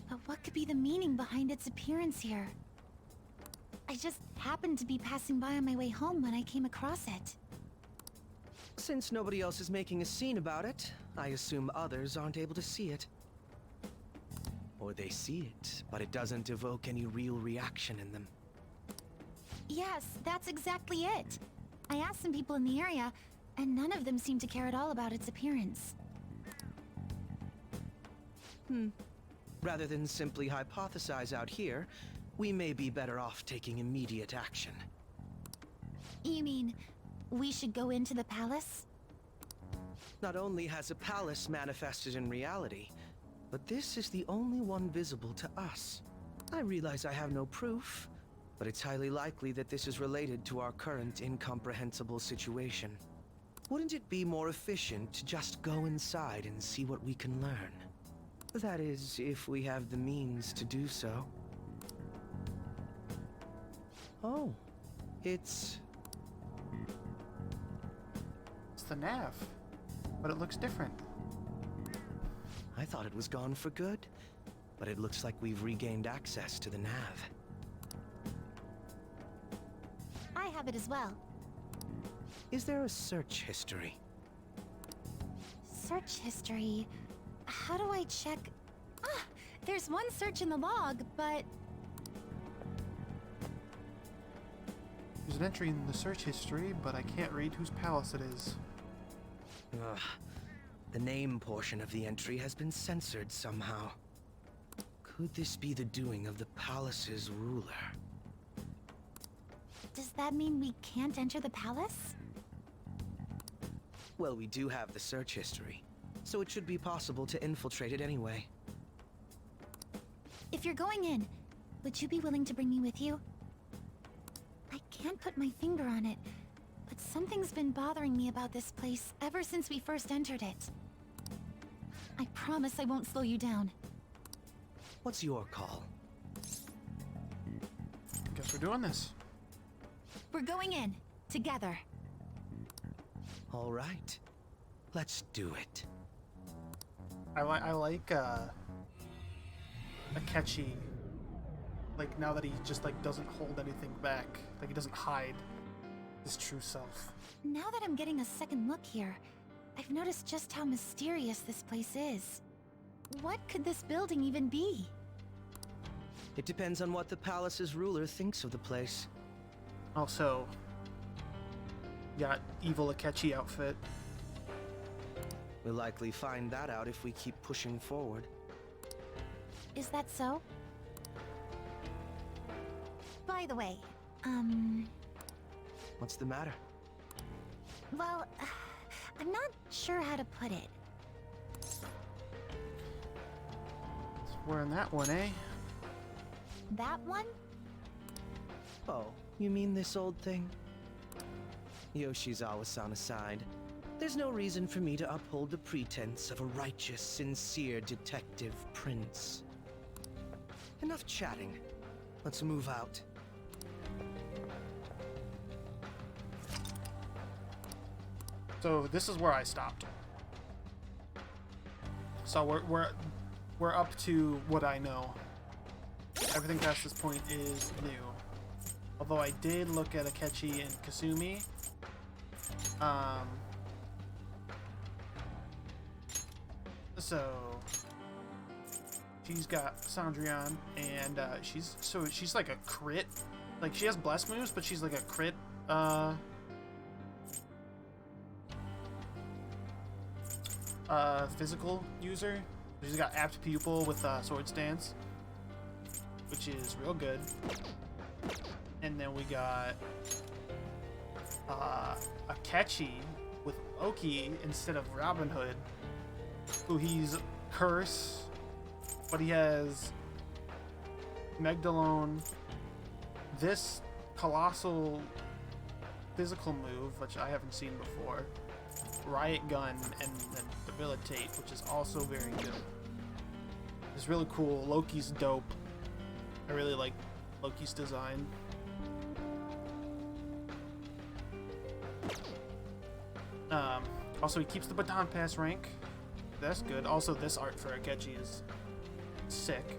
But what could be the meaning behind its appearance here? I just happened to be passing by on my way home when I came across it. Since nobody else is making a scene about it, I assume others aren't able to see it. Or they see it, but it doesn't evoke any real reaction in them. Yes, that's exactly it. I asked some people in the area, and none of them seemed to care at all about its appearance. Rather than simply hypothesize out here, we may be better off taking immediate action. You mean, we should go into the palace? Not only has a palace manifested in reality, but this is the only one visible to us. I realize I have no proof, but it's highly likely that this is related to our current incomprehensible situation. Wouldn't it be more efficient to just go inside and see what we can learn? That is, if we have the means to do so. Oh, it's the nav, but it looks different. I thought it was gone for good, but it looks like we've regained access to the nav. I have it as well. Is there a search history? Search history... How do I check... Ah! There's one search in the log, but... There's an entry in the search history, but I can't read whose palace it is. Ugh. The name portion of the entry has been censored somehow. Could this be the doing of the palace's ruler? Does that mean we can't enter the palace? Well, we do have the search history, so it should be possible to infiltrate it anyway. If you're going in, would you be willing to bring me with you? I can't put my finger on it, but something's been bothering me about this place ever since we first entered it. I promise I won't slow you down. What's your call? Guess we're doing this. We're going in. Together. All right. Let's do it. I like Akechi. Like now that he just like doesn't hold anything back, like he doesn't hide his true self. Now that I'm getting a second look here, I've noticed just how mysterious this place is. What could this building even be? It depends on what the palace's ruler thinks of the place. Also, got evil Akechi outfit. We'll likely find that out if we keep pushing forward. Is that so? By the way, What's the matter? well, I'm not sure how to put it. We're in that one, eh? That one? Oh, you mean this old thing? Yoshizawa-san aside, there's no reason for me to uphold the pretense of a righteous, sincere detective prince. Enough chatting. Let's move out. So this is where I stopped. So we're up to what I know. Everything past this point is new. Although I did look at Akechi and Kasumi. So she's got Sandrian, and she's like a crit. Like she has bless moves, but she's like a crit. Physical user. She's got apt pupil with sword stance, which is real good. And then we got Akechi with Loki instead of Robin Hood, who he's curse, but he has Megdalone, this colossal physical move, which I haven't seen before, Riot Gun, and then Debilitate, which is also very good. It's really cool. Loki's dope. I really like Loki's design. Also, he keeps the baton pass rank. That's good. Also, this art for Akechi is sick.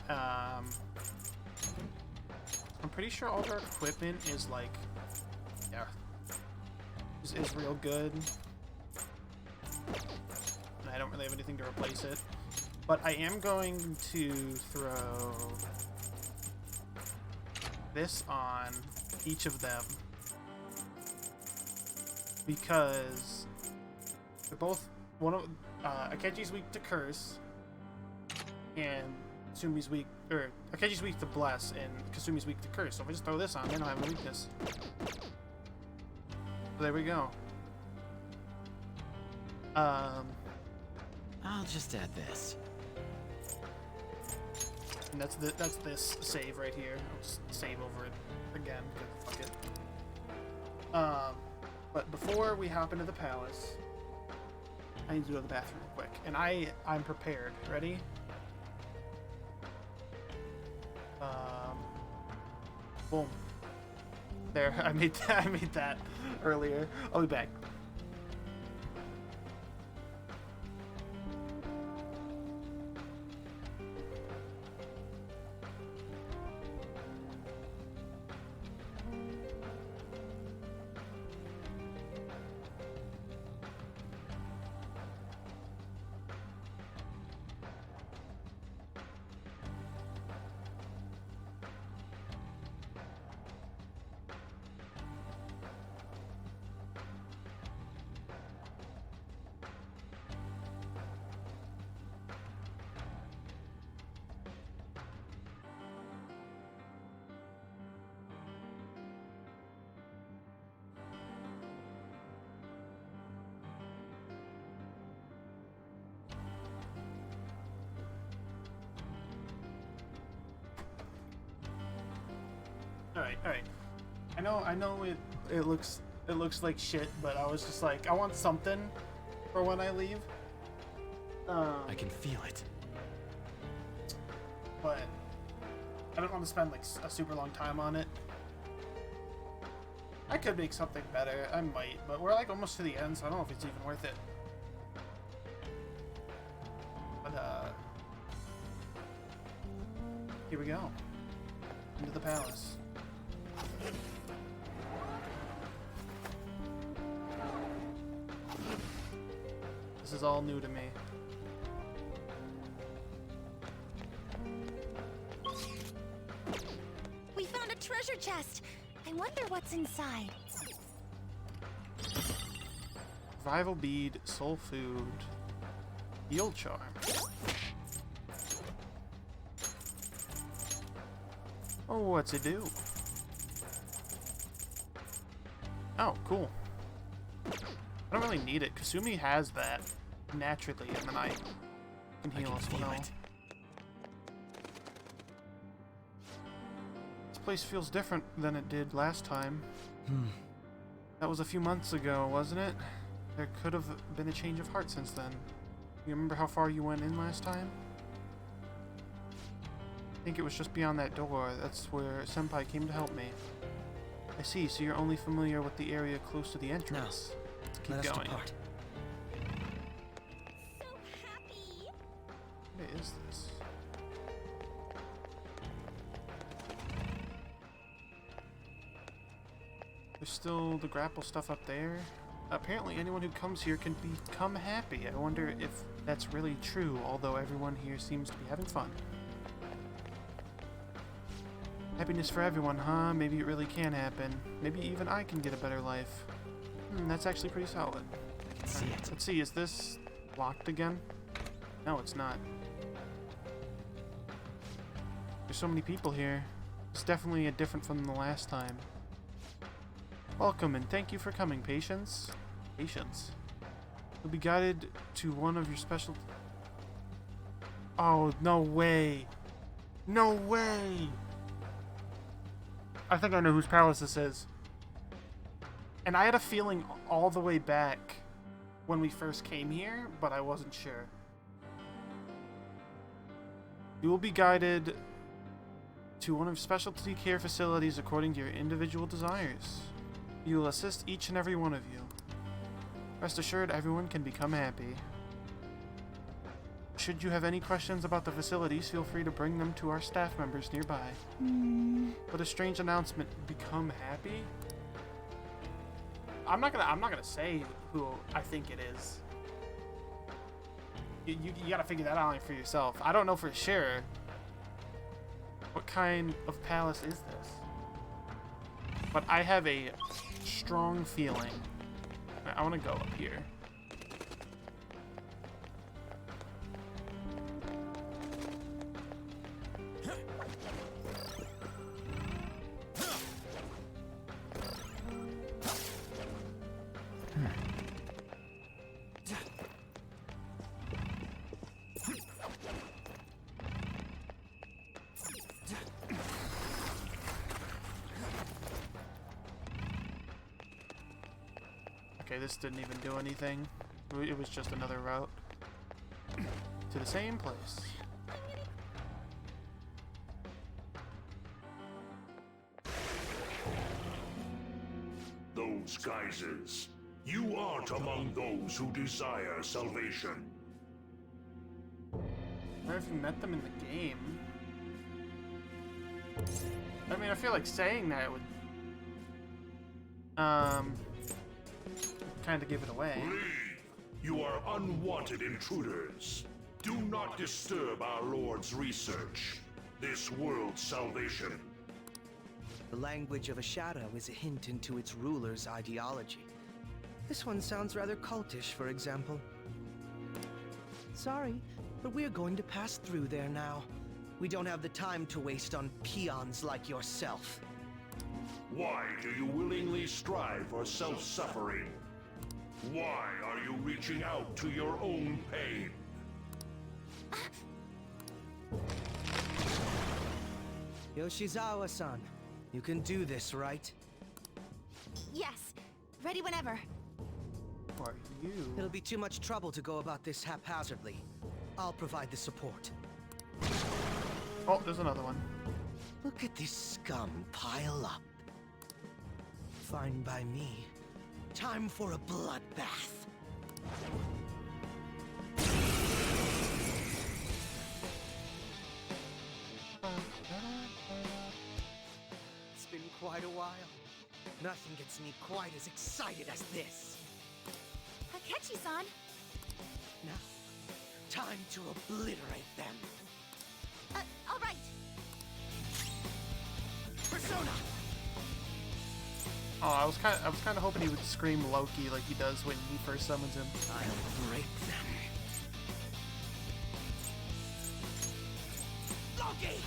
I'm pretty sure all their equipment is like, yeah, is real good. And I don't really have anything to replace it. But I am going to throw this on each of them, because they're both Akechi's weak to curse, and Kasumi's weak, or Akechi's weak to bless, and Kasumi's weak to curse. So if I just throw this on, they don't have a weakness. So there we go. I'll just add this. And that's this save right here. I'll just save over it again, because fuck it. But before we hop into the palace, I need to go to the bathroom real quick. And I'm prepared. Ready? Boom. There, I made that earlier. I'll be back. All right. I know it looks like shit, but I was just like, I want something for when I leave. I can feel it. But I don't want to spend like a super long time on it. I could make something better. I might, but we're like almost to the end, so I don't know if it's even worth it. But, here we go. Into the palace. This is all new to me. We found a treasure chest. I wonder what's inside. Survival bead, soul food, heal charm. Oh, what's it do? Oh, cool. I don't really need it. Kasumi has that naturally, and then I can heal as well. This place feels different than it did last time. That was a few months ago, wasn't it? There could have been a change of heart since then. You remember how far you went in last time? I think it was just beyond that door. That's where Senpai came to help me. I see, so you're only familiar with the area close to the entrance. Let's keep Let us going. depart. What is this? There's still the grapple stuff up there. Apparently anyone who comes here can become happy. I wonder if that's really true, although everyone here seems to be having fun. Happiness for everyone, huh? Maybe it really can happen. Maybe even I can get a better life. That's actually pretty solid. I can see it. Let's see, is this locked again? No, it's not. There's so many people here. It's definitely different from the last time. Welcome and thank you for coming, Patience. Patience. You'll be guided to one of your special... Oh, no way. No way! I think I know whose palace this is. And I had a feeling all the way back when we first came here, but I wasn't sure. You will be guided to one of specialty care facilities according to your individual desires. You will assist each and every one of you. Rest assured, everyone can become happy. Should you have any questions about the facilities, feel free to bring them to our staff members nearby. What a strange announcement. Become happy? I'm not gonna say who I think it is. You gotta figure that out for yourself. I don't know for sure. What kind of palace is this? But I have a strong feeling. I want to go up here. Okay, this didn't even do anything. It was just another route to the same place. Those geysers. You aren't among those who desire salvation. I wonder if you met them in the game. I mean, I feel like saying that would kind of give it away. Leave! You are unwanted intruders. Do not disturb our Lord's research. This world's salvation. The language of a shadow is a hint into its ruler's ideology. This one sounds rather cultish, for example. Sorry, but we're going to pass through there now. We don't have the time to waste on peons like yourself. Why do you willingly strive for self-suffering? Why are you reaching out to your own pain? Yoshizawa-san, you can do this, right? Yes, ready whenever. Who are you? It'll be too much trouble to go about this haphazardly. I'll provide the support. Oh, there's another one. Look at this scum pile up. Fine by me. Time for a bloodbath. It's been quite a while. Nothing gets me quite as excited as this. Akechi-san! Now, time to obliterate them. Alright! Persona! Oh, I was kind of hoping he would scream Loki like he does when he first summons him. I'll break them. Loki!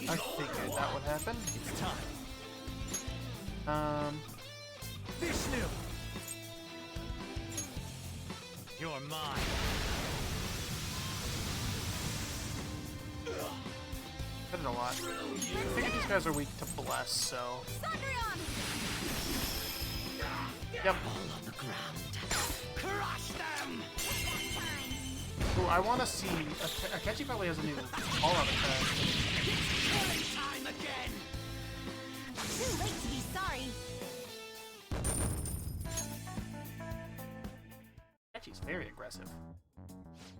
I figured that would happen. It's time. Vishnu! You're mine. I did a lot. I figured these guys are weak to Bless, so... Yep. All on the ground. Crush them! Ooh, I want to see... Akechi probably has a new all-out attack. Killing time again! Too late to be sorry! Akechi's very aggressive.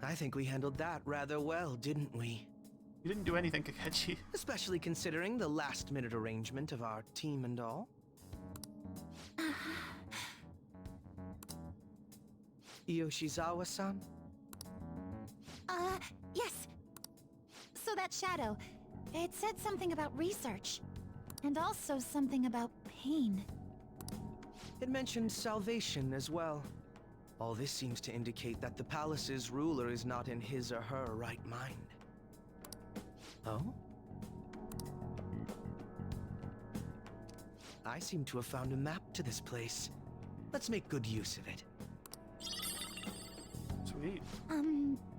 I think we handled that rather well, didn't we? You didn't do anything, Akechi. Especially considering the last-minute arrangement of our team and all. Yoshizawa-san? Yes. So that shadow, it said something about research. And also something about pain. It mentioned salvation as well. All this seems to indicate that the palace's ruler is not in his or her right mind. Oh? I seem to have found a map to this place. Let's make good use of it. Sweet.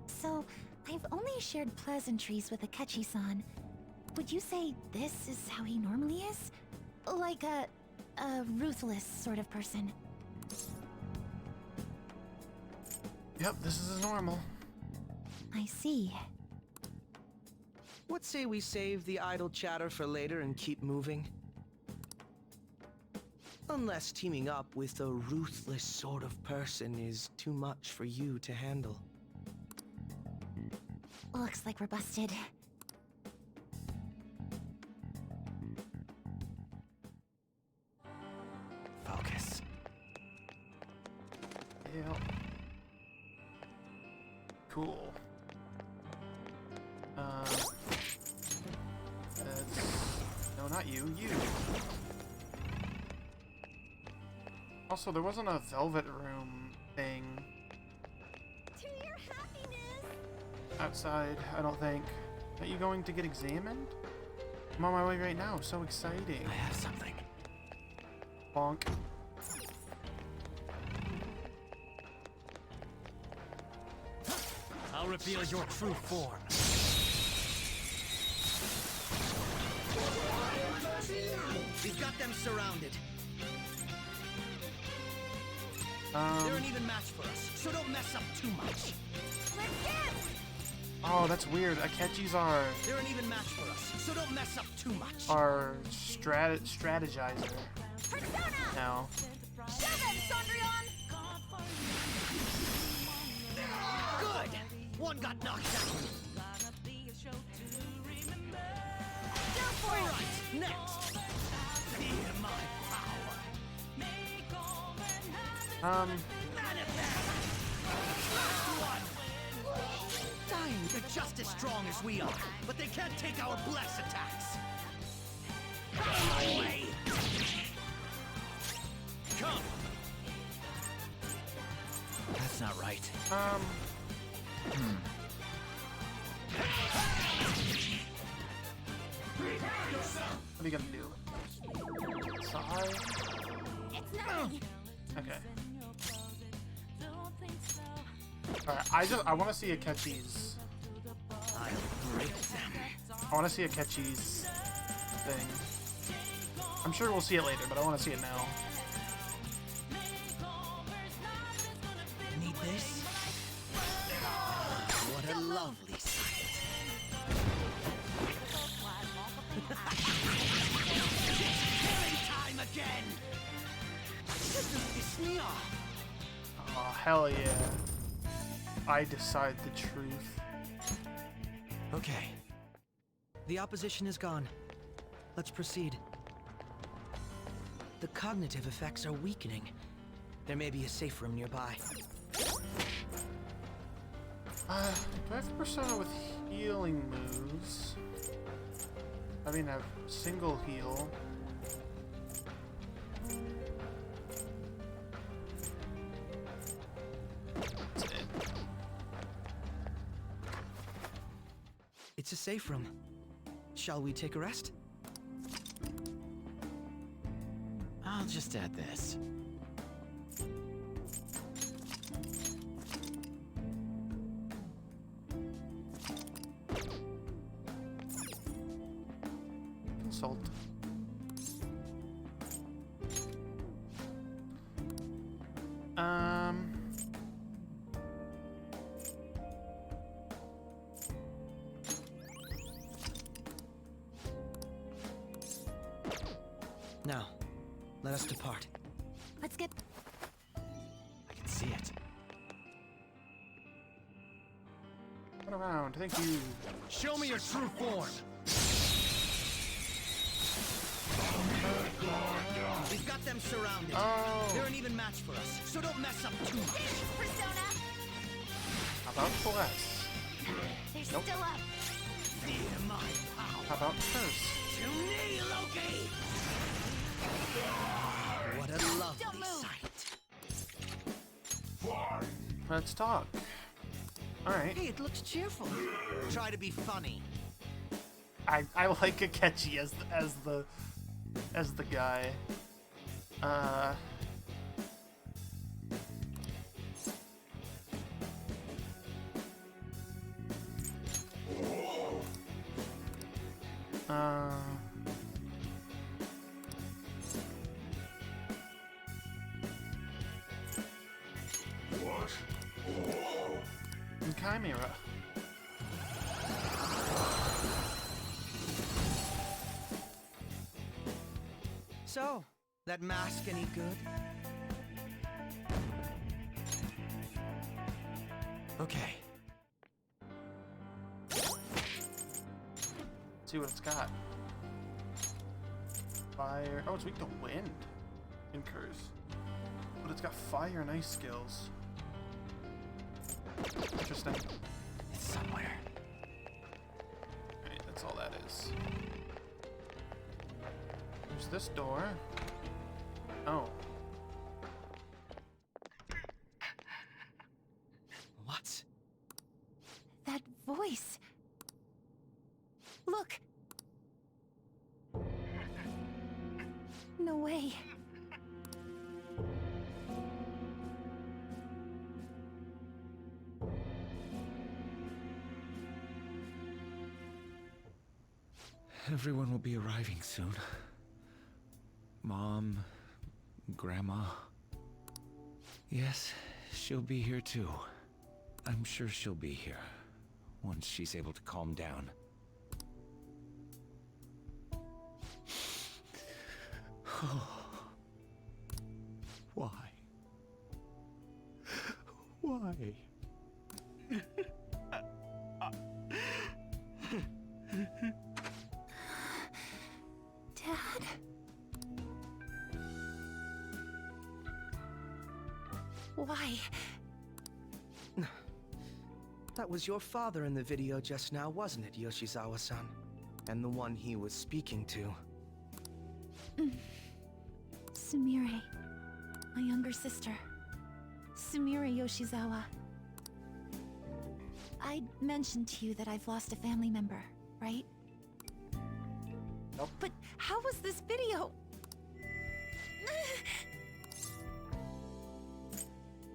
So I've only shared pleasantries with Akechi-san. Would you say this is how he normally is? Like a ruthless sort of person? Yep, this is normal. I see. What say we save the idle chatter for later and keep moving? Unless teaming up with a ruthless sort of person is too much for you to handle. Looks like we're busted. Focus. Yep. Cool. No, not you. You. Also, there wasn't a velvet room thing To your happiness! outside, I don't think. Are you going to get examined? I'm on my way right now. So exciting. I have something. Bonk. I'll reveal your true form. We've got them surrounded. They're an even match for us, so don't mess up too much. Oh, that's weird. Akechi's are They're an even match for us, so don't mess up too much. our strategizer. Now. Good! One got knocked out. Alright, next! Feel my power. Dying, they're just as strong as we are, but they can't take our bless attacks. My way. Come. That's not right. What are you gonna do? Sigh? It's nothing! Okay. Alright, I wanna see Akechi's. I'll break them. I wanna see Akechi's thing. I'm sure we'll see it later, but I wanna see it now. Need this? What a lovely sight. Oh, hell yeah. I decide the truth. Okay. The opposition is gone. Let's proceed. The cognitive effects are weakening. There may be a safe room nearby. Do I have a persona with healing moves? I mean, I have single heal. That's it. It's a safe room. Shall we take a rest? I'll just add this. Consult. Now, let us depart. Let's get... I can see it. Turn around, thank you. Show me your true form! We've got them surrounded. Oh. They're an even match for us, so don't mess up too much. Persona! How about Bless? They're Nope. still up. Fear my power. How about Curse? To me, Loki! What a lovely sight. Let's talk. Alright. Hey, it looks cheerful. Try to be funny. I like Akechi as the guy. And Chimera. So, that mask any good? Okay. See what it's got. Fire. Oh, it's weak to wind. And curse. But it's got fire and ice skills. Interesting. It's somewhere. Alright, that's all that is. There's this door. Oh. What? That voice. Look. No way. Everyone will be arriving soon. Mom, Grandma. Yes, she'll be here too. I'm sure she'll be here once she's able to calm down. Why? Why? Dad? Why? That was your father in the video just now, wasn't it, Yoshizawa-san? And the one he was speaking to. Sumire. My younger sister. Sumire Yoshizawa. I mentioned to you that I've lost a family member, right? Nope. But how was this video?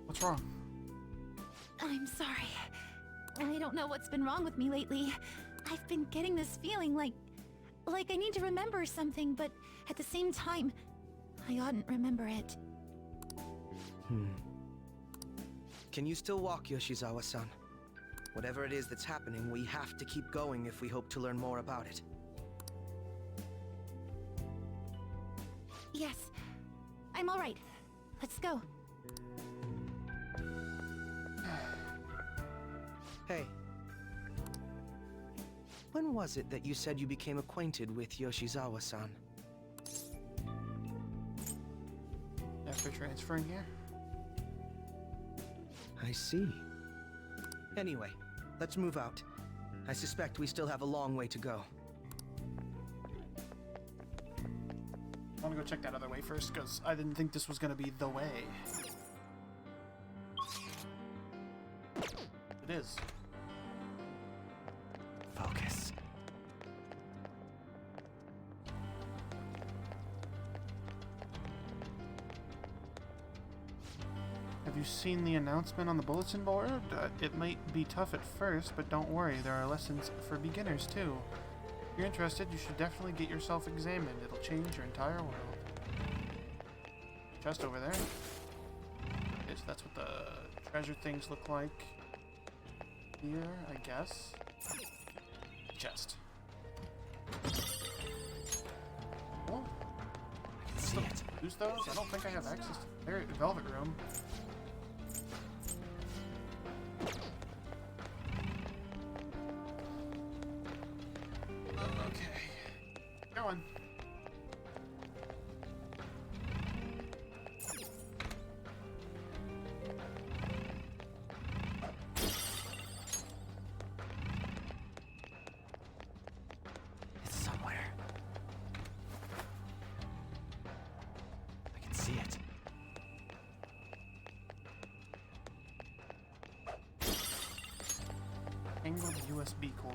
What's wrong? I'm sorry. I don't know what's been wrong with me lately. I've been getting this feeling like I need to remember something, but at the same time, I oughtn't remember it. Can you still walk, Yoshizawa-san? Whatever it is that's happening, we have to keep going if we hope to learn more about it. Yes, I'm all right. Let's go. Hey. When was it that you said you became acquainted with Yoshizawa-san? After transferring here? I see. Anyway, let's move out. I suspect we still have a long way to go. I want to go check that other way first, because I didn't think this was going to be the way. It is. Focus. Have you seen the announcement on the bulletin board? It might be tough at first, but don't worry, there are lessons for beginners too. If you're interested, you should definitely get yourself examined. It'll change your entire world. Chest over there. Okay, so that's what the treasure things look like. Here, I guess. Chest. Oh. I can see it. Use those? I don't think I have access to their velvet room. Okay. Going. It's somewhere. I can see it. Angled USB cord.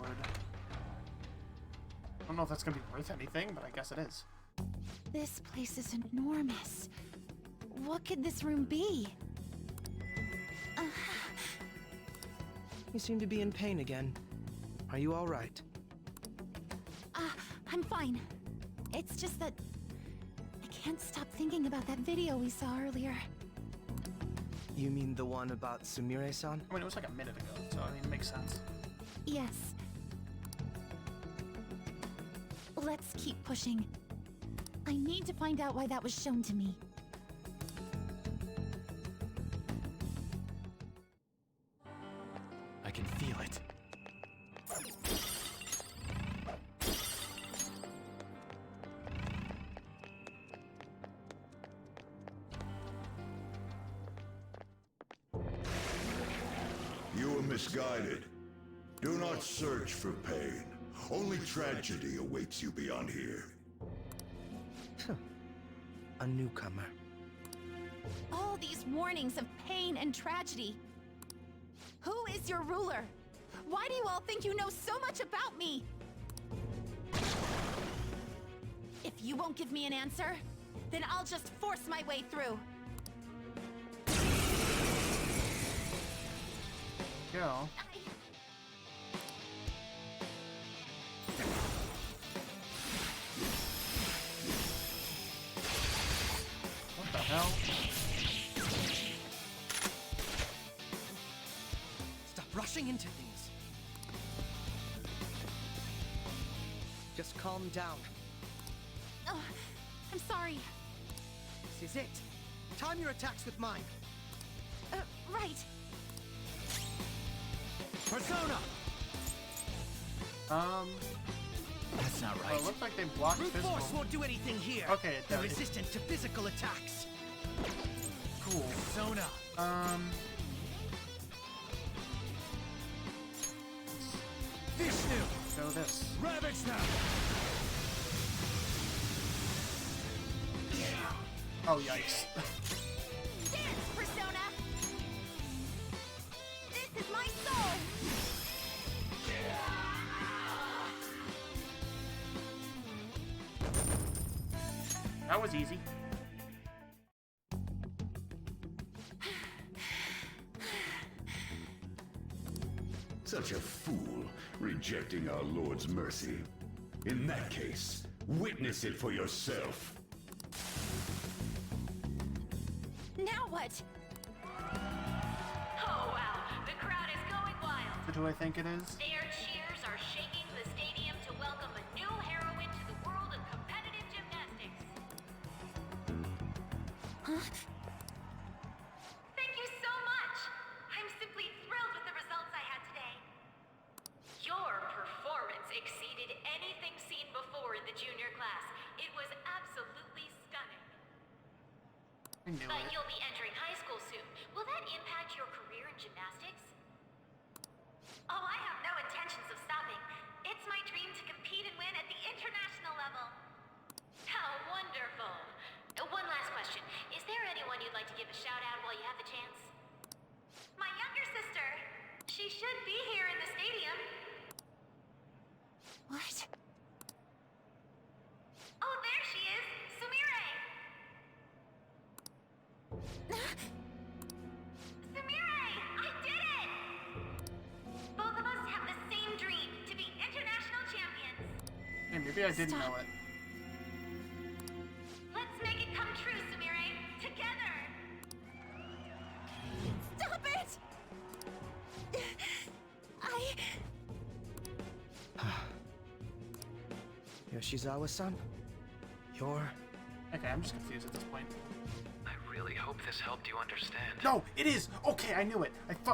I don't know if that's gonna be worth anything, but I guess it is. This place is enormous. What could this room be? You seem to be in pain again. Are you all right? I'm fine. It's just that I can't stop thinking about that video we saw earlier. You mean the one about Sumire-san? I mean, it was like a minute ago, so I mean, it makes sense. Yes. Let's keep pushing. I need to find out why that was shown to me. I can feel it. You were misguided. Do not search for pain. Only tragedy awaits you beyond here. A newcomer. All these warnings of pain and tragedy. Who is your ruler? Why do you all think you know so much about me? If you won't give me an answer, then I'll just force my way through. Go. What the hell? Stop rushing into things. Just calm down. I'm sorry. This is it. Time your attacks with mine. Right. Persona! That's not right. Well, it looks like they blocked Brute physical. force won't do anything here. Okay, it They're does. resistant to physical attacks. Cool. Persona. Vishnu. Go this. Ravage them. Oh, yikes. Dance, Persona! This is my soul! That was easy. Such a fool, rejecting our Lord's mercy. In that case, witness it for yourself. Now what? Oh wow, the crowd is going wild. But who I think it is? Their cheers are shaking the stadium to welcome a new heroine to the world of competitive gymnastics. Huh? exceeded anything seen before in the junior class. It was absolutely stunning. I knew But it. you'll be entering high school soon. Will that impact your career in gymnastics? Oh, I have no intentions of stopping. It's my dream to compete and win at the international level. How wonderful. One last question. Is there anyone you'd like to give a shout out while you have the chance? My younger sister. She should be here in the stadium. What? Oh, there she is! Sumire! Sumire! I did it! Both of us have the same dream, to be international champions. Hey, maybe I didn't know it. Let's make it come true, Sumire! Together! Stop it! Yoshizawa-san? You're... Okay, I'm just confused at this point. I really hope this helped you understand. No, it is! Okay, I knew it.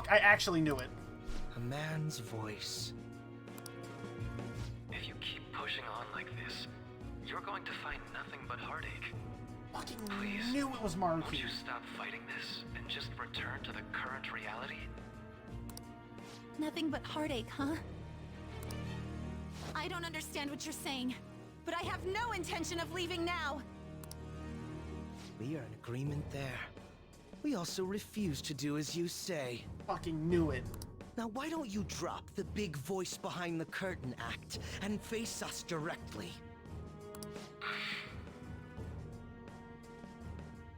I actually knew it. A man's voice. If you keep pushing on like this, you're going to find nothing but heartache. Fucking Please, knew it was Maruki. won't you stop fighting this and just return to the current reality? Nothing but heartache, huh? I don't understand what you're saying, but I have no intention of leaving now. We are in agreement there. We also refuse to do as you say. Fucking knew it. Now why don't you drop the big voice behind the curtain act and face us directly?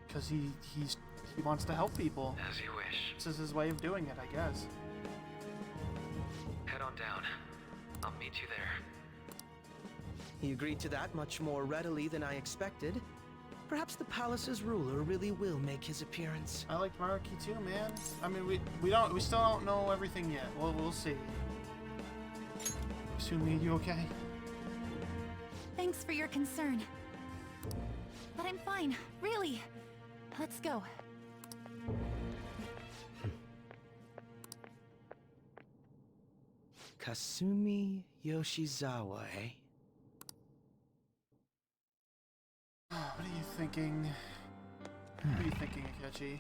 Because he wants to help people. As you wish. This is his way of doing it, I guess. Head on down. I'll meet you there. He agreed to that much more readily than I expected. Perhaps the palace's ruler really will make his appearance. I like Maruki too, man. I mean, we still don't know everything yet. We'll see. Sumi, you okay? Thanks for your concern. But I'm fine, really. Let's go. Kasumi Yoshizawa, eh? What are you thinking? What are you thinking, Akechi?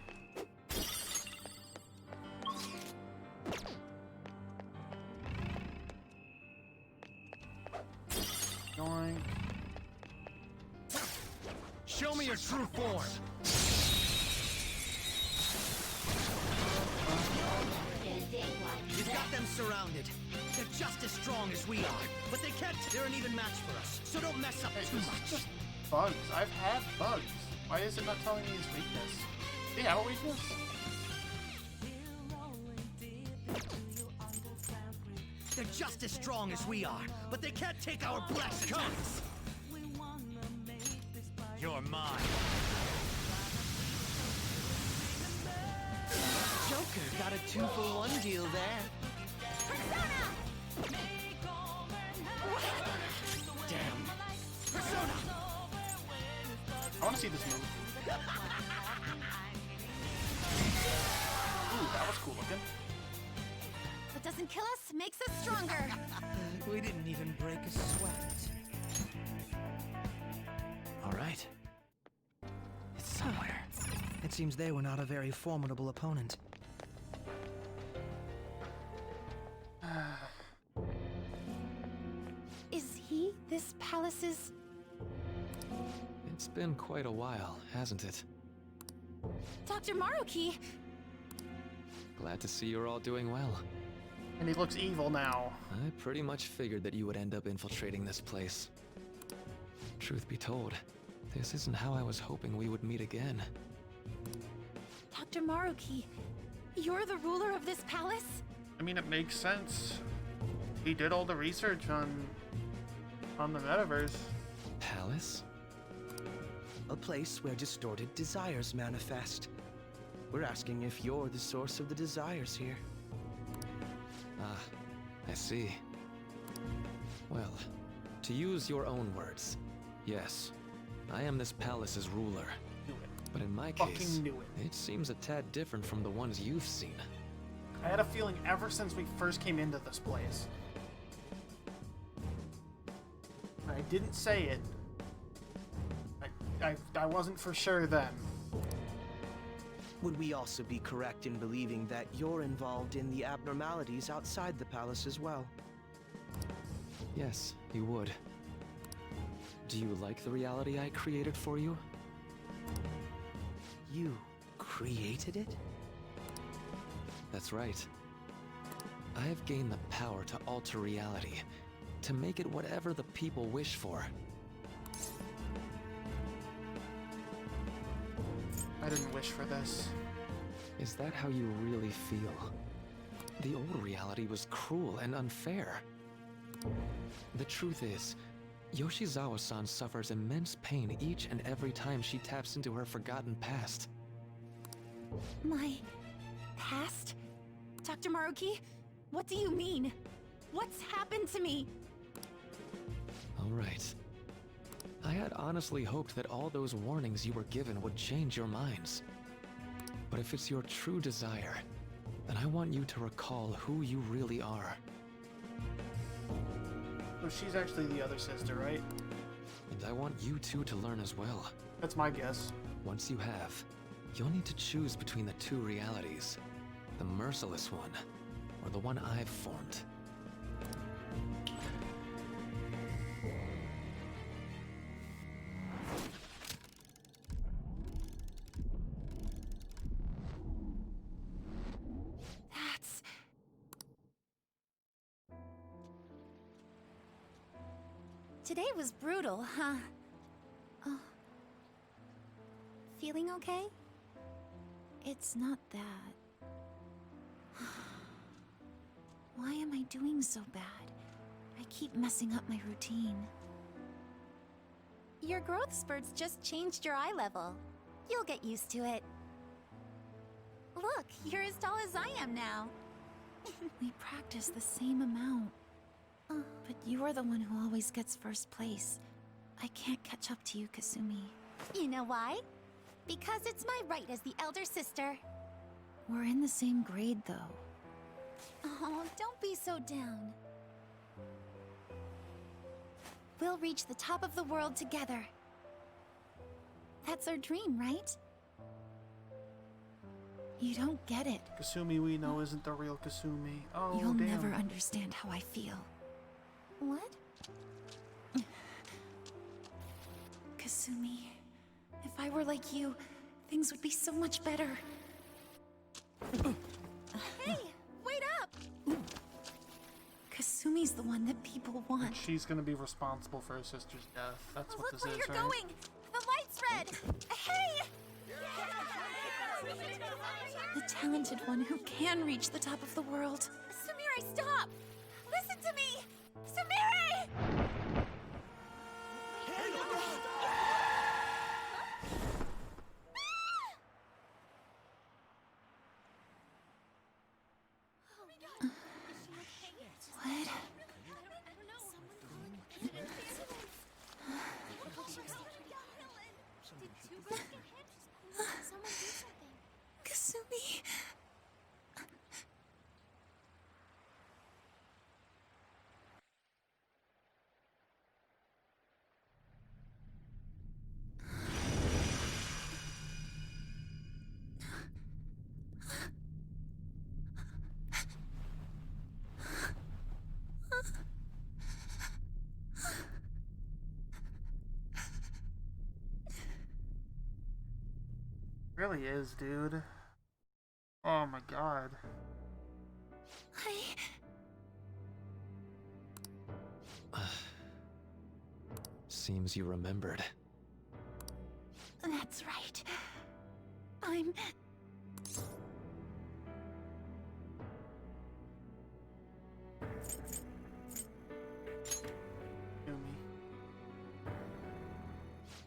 Yoink. Show me your true form! We've got them surrounded. They're just as strong as we are, but they can't. They're an even match for us, so don't mess up too much. Bugs. I've had bugs. Why is it not telling me his weakness? Do you have a weakness? They're just as strong as we are, but they can't take our blessings. You're mine. Joker got a 2-for-1 deal there. Persona! Damn. Persona! I want to see this move. Ooh, that was cool looking. What doesn't kill us makes us stronger. We didn't even break a sweat. All right. It's somewhere. It seems they were not a very formidable opponent. Is he this palace's... It's been quite a while, hasn't it? Dr. Maruki? Glad to see you're all doing well. And he looks evil now. I pretty much figured that you would end up infiltrating this place. Truth be told, this isn't how I was hoping we would meet again. Dr. Maruki, you're the ruler of this palace? I mean, it makes sense. He did all the research on the metaverse. Palace? A place where distorted desires manifest. We're asking if you're the source of the desires here. Ah, I see. Well, to use your own words, yes, I am this palace's ruler. But in my case, it seems a tad different from the ones you've seen. I had a feeling ever since we first came into this place. I didn't say it. I wasn't for sure then. Would we also be correct in believing that you're involved in the abnormalities outside the palace as well? Yes, you would. Do you like the reality I created for you? You created it? That's right. I have gained the power to alter reality, to make it whatever the people wish for. I didn't wish for this. Is that how you really feel? The old reality was cruel and unfair. The truth is, Yoshizawa-san suffers immense pain each and every time she taps into her forgotten past. My past? Dr. Maruki, what do you mean? What's happened to me? All right. I had honestly hoped that all those warnings you were given would change your minds. But if it's your true desire, then I want you to recall who you really are. Oh, she's actually the other sister, right? And I want you two to learn as well. That's my guess. Once you have, you'll need to choose between the two realities. The merciless one, or the one I've formed. Today was brutal, huh? Oh. Feeling okay? It's not that. Why am I doing so bad? I keep messing up my routine. Your growth spurts just changed your eye level. You'll get used to it. Look, you're as tall as I am now. We practice the same amount. But you're the one who always gets first place. I can't catch up to you, Kasumi. You know why? Because it's my right as the elder sister. We're in the same grade, though. Oh, don't be so down. We'll reach the top of the world together. That's our dream, right? You don't get it. Kasumi we know isn't the real Kasumi. Oh, You'll damn. never understand how I feel. What? Kasumi, if I were like you, things would be so much better. Hey, wait up! Kasumi's the one that people want. And she's gonna be responsible for her sister's death. That's what Look this where is, you're right? going! The light's red! Hey! The talented one who can reach the top of the world. Sumire, stop! Listen to me! Sumire! What? Kasumi. Really is, dude. Oh my god. Seems you remembered. That's right. I'm...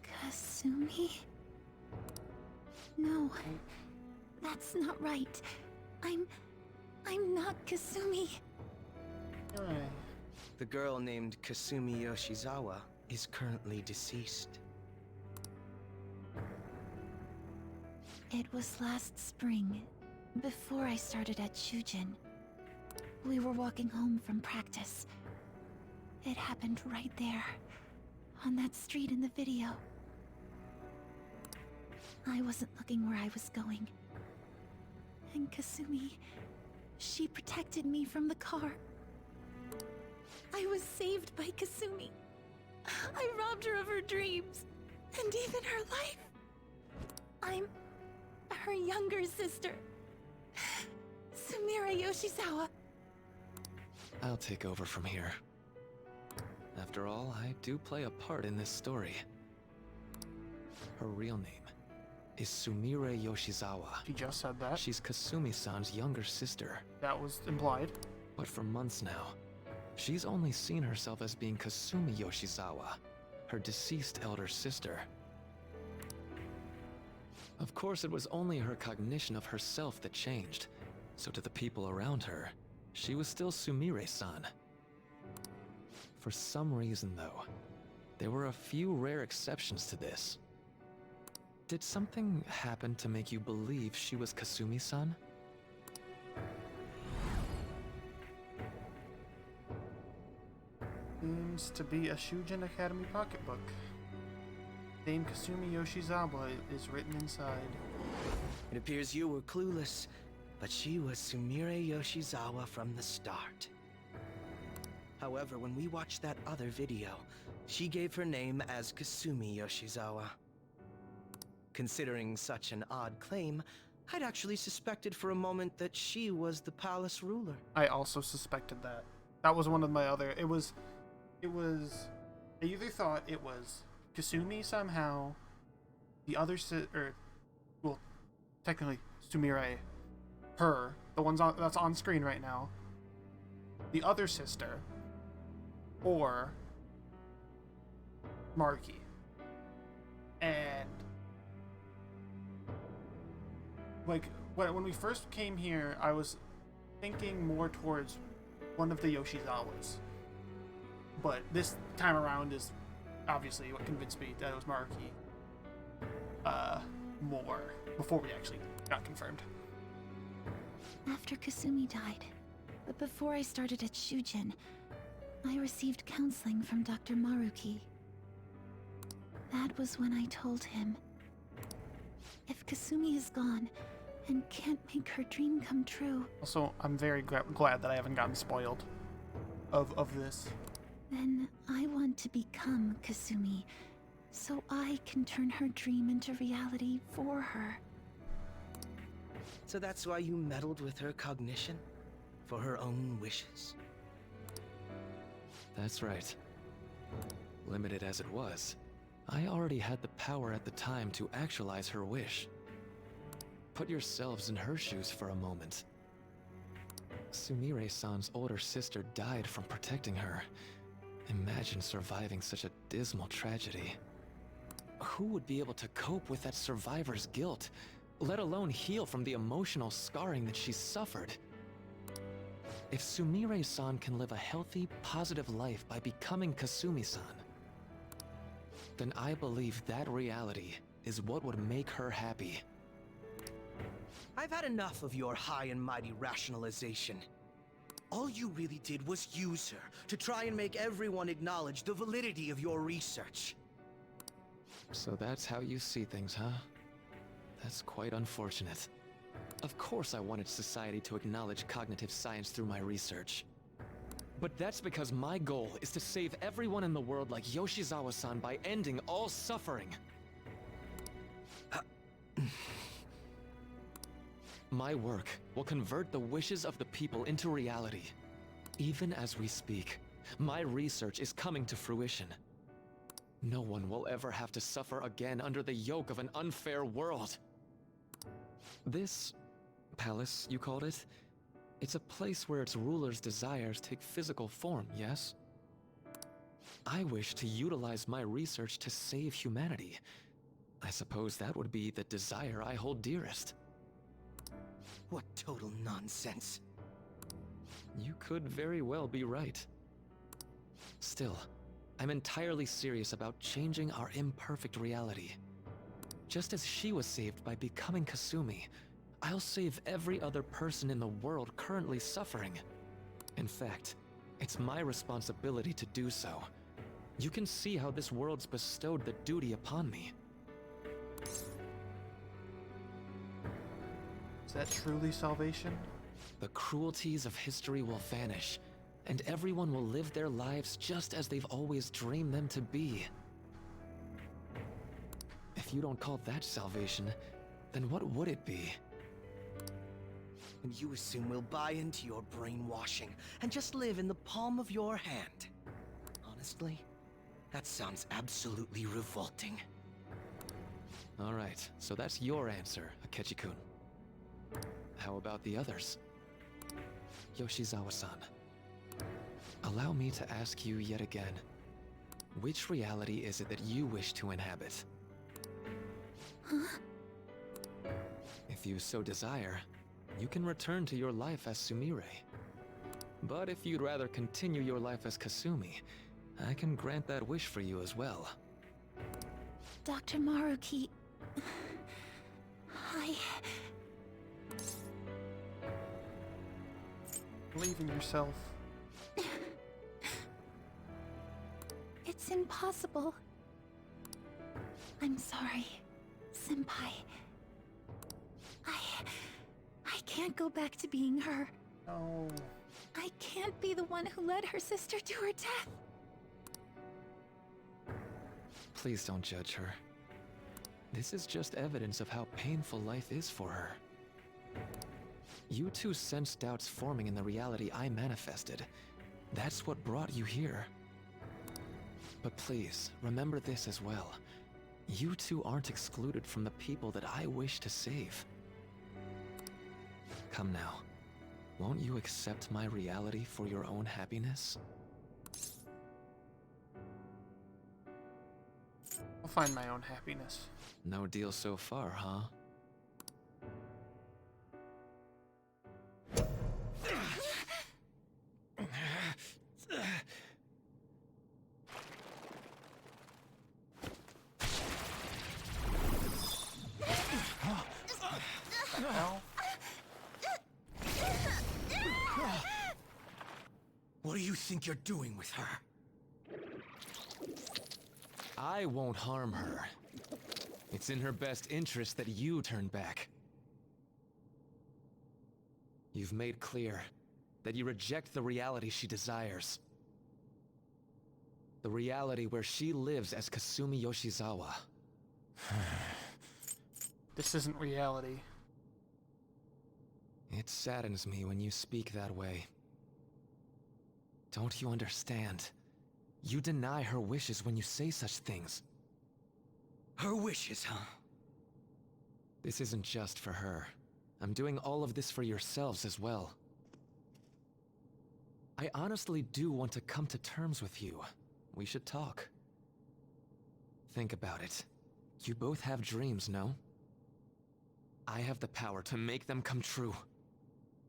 Kasumi? No, that's not right. I'm not Kasumi. The girl named Kasumi Yoshizawa is currently deceased. It was last spring, before I started at Shujin. We were walking home from practice. It happened right there, on that street in the video. I wasn't looking where I was going. And Kasumi, she protected me from the car. I was saved by Kasumi. I robbed her of her dreams, and even her life. I'm her younger sister, Sumire Yoshizawa. I'll take over from here. After all, I do play a part in this story. Her real name is Sumire Yoshizawa. She just said that. She's Kasumi-san's younger sister. That was implied. But for months now, she's only seen herself as being Kasumi Yoshizawa, her deceased elder sister. Of course, it was only her cognition of herself that changed, so to the people around her, she was still Sumire-san. For some reason, though, there were a few rare exceptions to this. Did something happen to make you believe she was Kasumi-san? Seems to be a Shujin Academy pocketbook. Name Kasumi Yoshizawa is written inside. It appears you were clueless, but she was Sumire Yoshizawa from the start. However, when we watched that other video, she gave her name as Kasumi Yoshizawa. Considering such an odd claim, I'd actually suspected for a moment that she was the palace ruler. I also suspected that. That was one of my other... It was... I either thought it was Kasumi somehow, the other well, technically Sumire, her, the one that's on screen right now, the other sister, or Maruki. And like when we first came here, I was thinking more towards one of the Yoshizawas. But this time around is obviously what convinced me that it was Maruki more, before we actually got confirmed. After Kasumi died, but before I started at Shujin, I received counseling from Dr. Maruki. That was when I told him, if Kasumi is gone and can't make her dream come true... Also, I'm very glad that I haven't gotten spoiled of this. Then I want to become Kasumi, so I can turn her dream into reality for her. So that's why you meddled with her cognition? For her own wishes? That's right. Limited as it was, I already had the power at the time to actualize her wish. Put yourselves in her shoes for a moment. Sumire-san's older sister died from protecting her. Imagine surviving such a dismal tragedy. Who would be able to cope with that survivor's guilt, let alone heal from the emotional scarring that she's suffered? If Sumire-san can live a healthy, positive life by becoming Kasumi-san, then I believe that reality is what would make her happy. I've had enough of your high and mighty rationalization. All you really did was use her to try and make everyone acknowledge the validity of your research. So that's how you see things, huh? That's quite unfortunate. Of course I wanted society to acknowledge cognitive science through my research. But that's because my goal is to save everyone in the world like Yoshizawa-san by ending all suffering. My work will convert the wishes of the people into reality. Even as we speak, my research is coming to fruition. No one will ever have to suffer again under the yoke of an unfair world. This palace, you called it? It's a place where its ruler's desires take physical form, yes? I wish to utilize my research to save humanity. I suppose that would be the desire I hold dearest. What total nonsense. You could very well be right. Still, I'm entirely serious about changing our imperfect reality. Just as she was saved by becoming Kasumi, I'll save every other person in the world currently suffering. In fact, it's my responsibility to do so. You can see how this world's bestowed the duty upon me. Is that truly salvation? The cruelties of history will vanish, and everyone will live their lives just as they've always dreamed them to be. If you don't call that salvation, then what would it be? And you assume we'll buy into your brainwashing and just live in the palm of your hand. Honestly, that sounds absolutely revolting. Alright, so that's your answer, Akechi-kun. How about the others? Yoshizawa-san, allow me to ask you yet again, which reality is it that you wish to inhabit? Huh? If you so desire, you can return to your life as Sumire. But if you'd rather continue your life as Kasumi, I can grant that wish for you as well. Dr. Maruki... Believe in yourself. It's impossible. I'm sorry, Senpai. I can't go back to being her. No. I can't be the one who led her sister to her death. Please don't judge her. This is just evidence of how painful life is for her. You two sensed doubts forming in the reality I manifested. That's what brought you here. But please, remember this as well. You two aren't excluded from the people that I wish to save. Come now. Won't you accept my reality for your own happiness? I'll find my own happiness. No deal so far, huh? What do you think you're doing with her? I won't harm her. It's in her best interest that you turn back. You've made clear that you reject the reality she desires. The reality where she lives as Kasumi Yoshizawa. This isn't reality. It saddens me when you speak that way. Don't you understand? You deny her wishes when you say such things. Her wishes, huh? This isn't just for her. I'm doing all of this for yourselves as well. I honestly do want to come to terms with you. We should talk. Think about it. You both have dreams, no? I have the power to make them come true.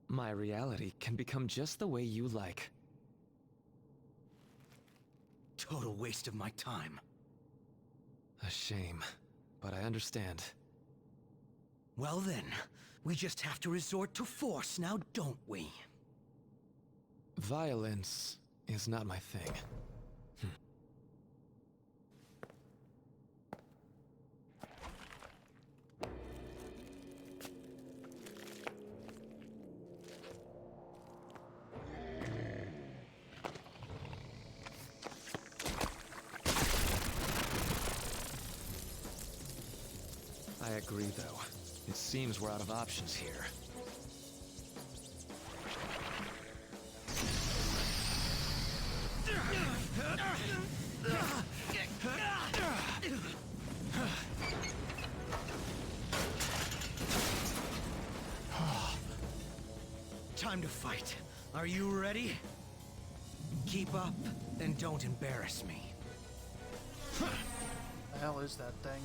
My reality can become just the way you like. Total waste of my time. A shame, but I understand. Well then, we just have to resort to force now, don't we? Violence is not my thing. I agree, though. It seems we're out of options here. Time to fight. Are you ready? Keep up, and don't embarrass me. The hell is that thing?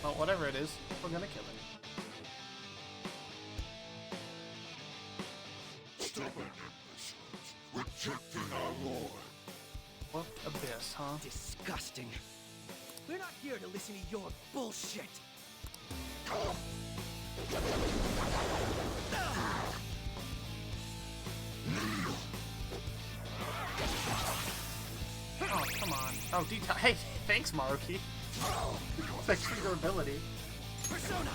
Well, whatever it is, we're gonna kill it. Stubborn imbeciles, rejecting our lord. What abyss, huh? Disgusting. We're not here to listen to your bullshit. Oh, come on. Oh, detail. Hey, thanks, Maruki. Thanks for your ability. Persona.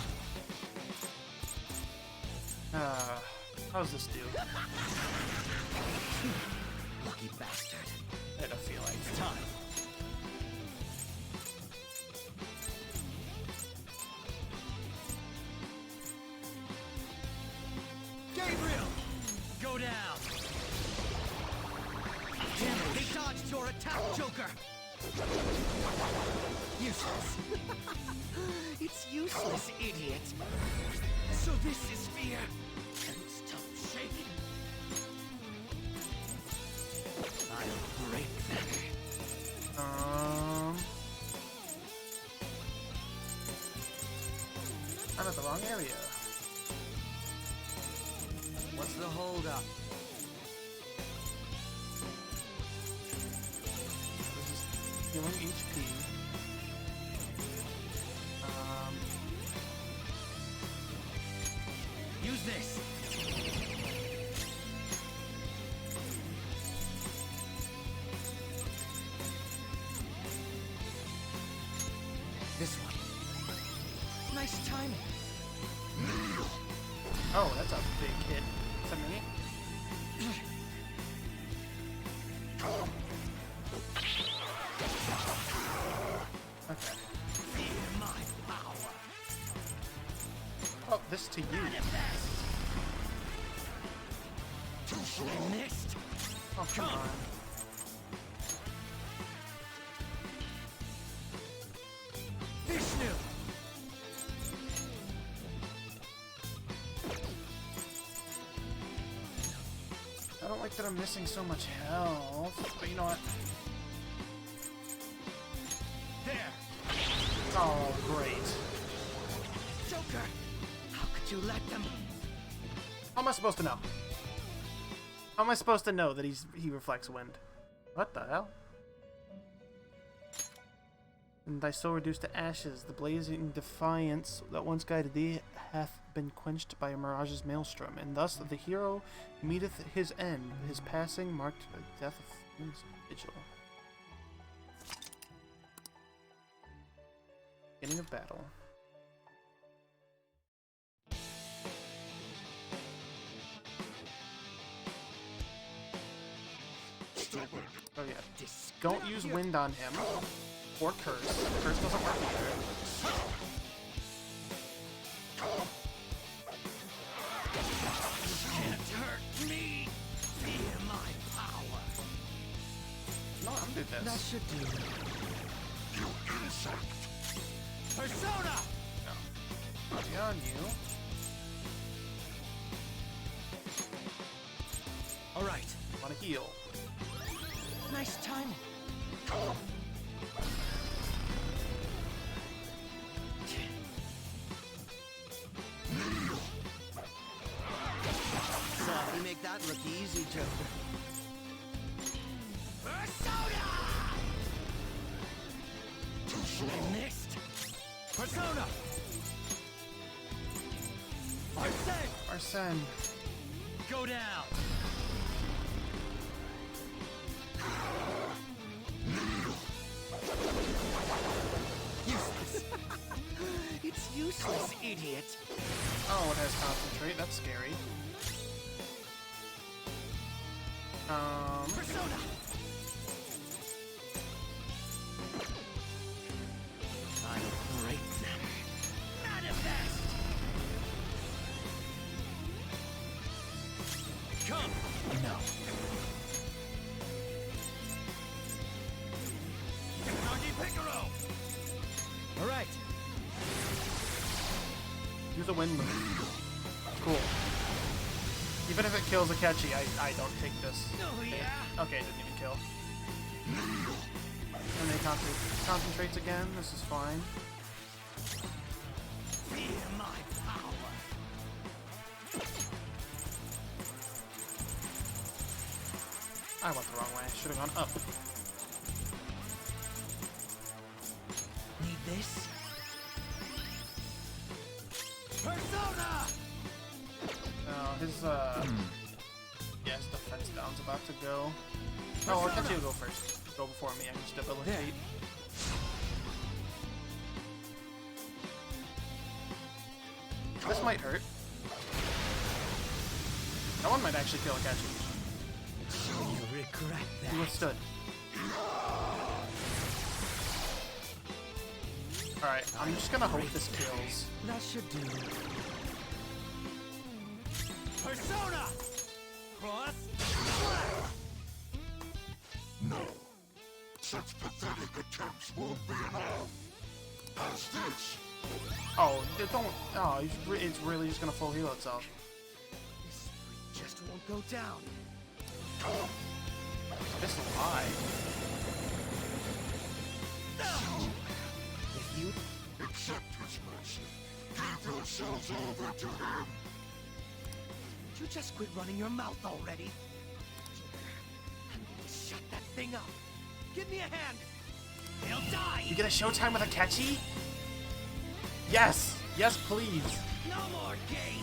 How's this do? Lucky bastard. I had a feeling. It's time. Gabriel, go down. Damn it, they dodged your attack, Joker. Useless. It's useless, idiot. So this is fear. Stop shaking. I'll break them. I'm at the wrong area. What's the holdup? This is healing HP. Use this. This one. Nice timing. Oh, that's a big hit to me. Okay. Fear my power. Oh, this to you. I missed. Oh, come on. Vishnu. I don't like that I'm missing so much health, but you know what? There. Oh, great. Joker. How could you let them? How am I supposed to know? How am I supposed to know that he reflects wind? What the hell? And thy soul reduced to ashes, the blazing defiance that once guided thee hath been quenched by a mirage's maelstrom, and thus the hero meeteth his end, his passing marked by the death of his vigil. Beginning of battle. Oh yeah. Don't use wind on him. Or curse. Curse doesn't work either. Can't hurt me. Fear my power. No, I'm doing this. That should do. You insect. Persona. No. I'll be on you. All right. Want to heal? Nice timing. Softly make that look easy, Joker. Persona! I missed. Persona! Arsene! Arsene. Go down! Useless. It's useless, idiot. Oh, it has concentrate. That's scary. Persona. I'll break them. Manifest. Come. No. Nagi Picaro. All right. Use a wind move. Cool. Even if it kills Akechi, I don't take this. Oh, yeah. Okay, it didn't even kill. And they concentrates again. This is fine. Fear my power. I went the wrong way. Should have gone up. Need this? Persona! No, his yeah, his defense down's about to go. Oh, Akechi will go first. Go go before me. I just debilitate. This might hurt. That one might actually feel like catching. You'll regret that. He withstood. Alright, I'm just gonna hope this kills. That should do. Persona! Cross! No. Such pathetic attempts won't be enough. As this. Oh, don't. Oh, it's really just gonna full heal itself. This just won't go down. This lie. If you accept his mercy, give yourselves over to him. You just quit running your mouth already. I'm going to shut that thing up. Give me a hand. They'll die. You get a showtime with a catchy? Yes! Yes, please. No more games.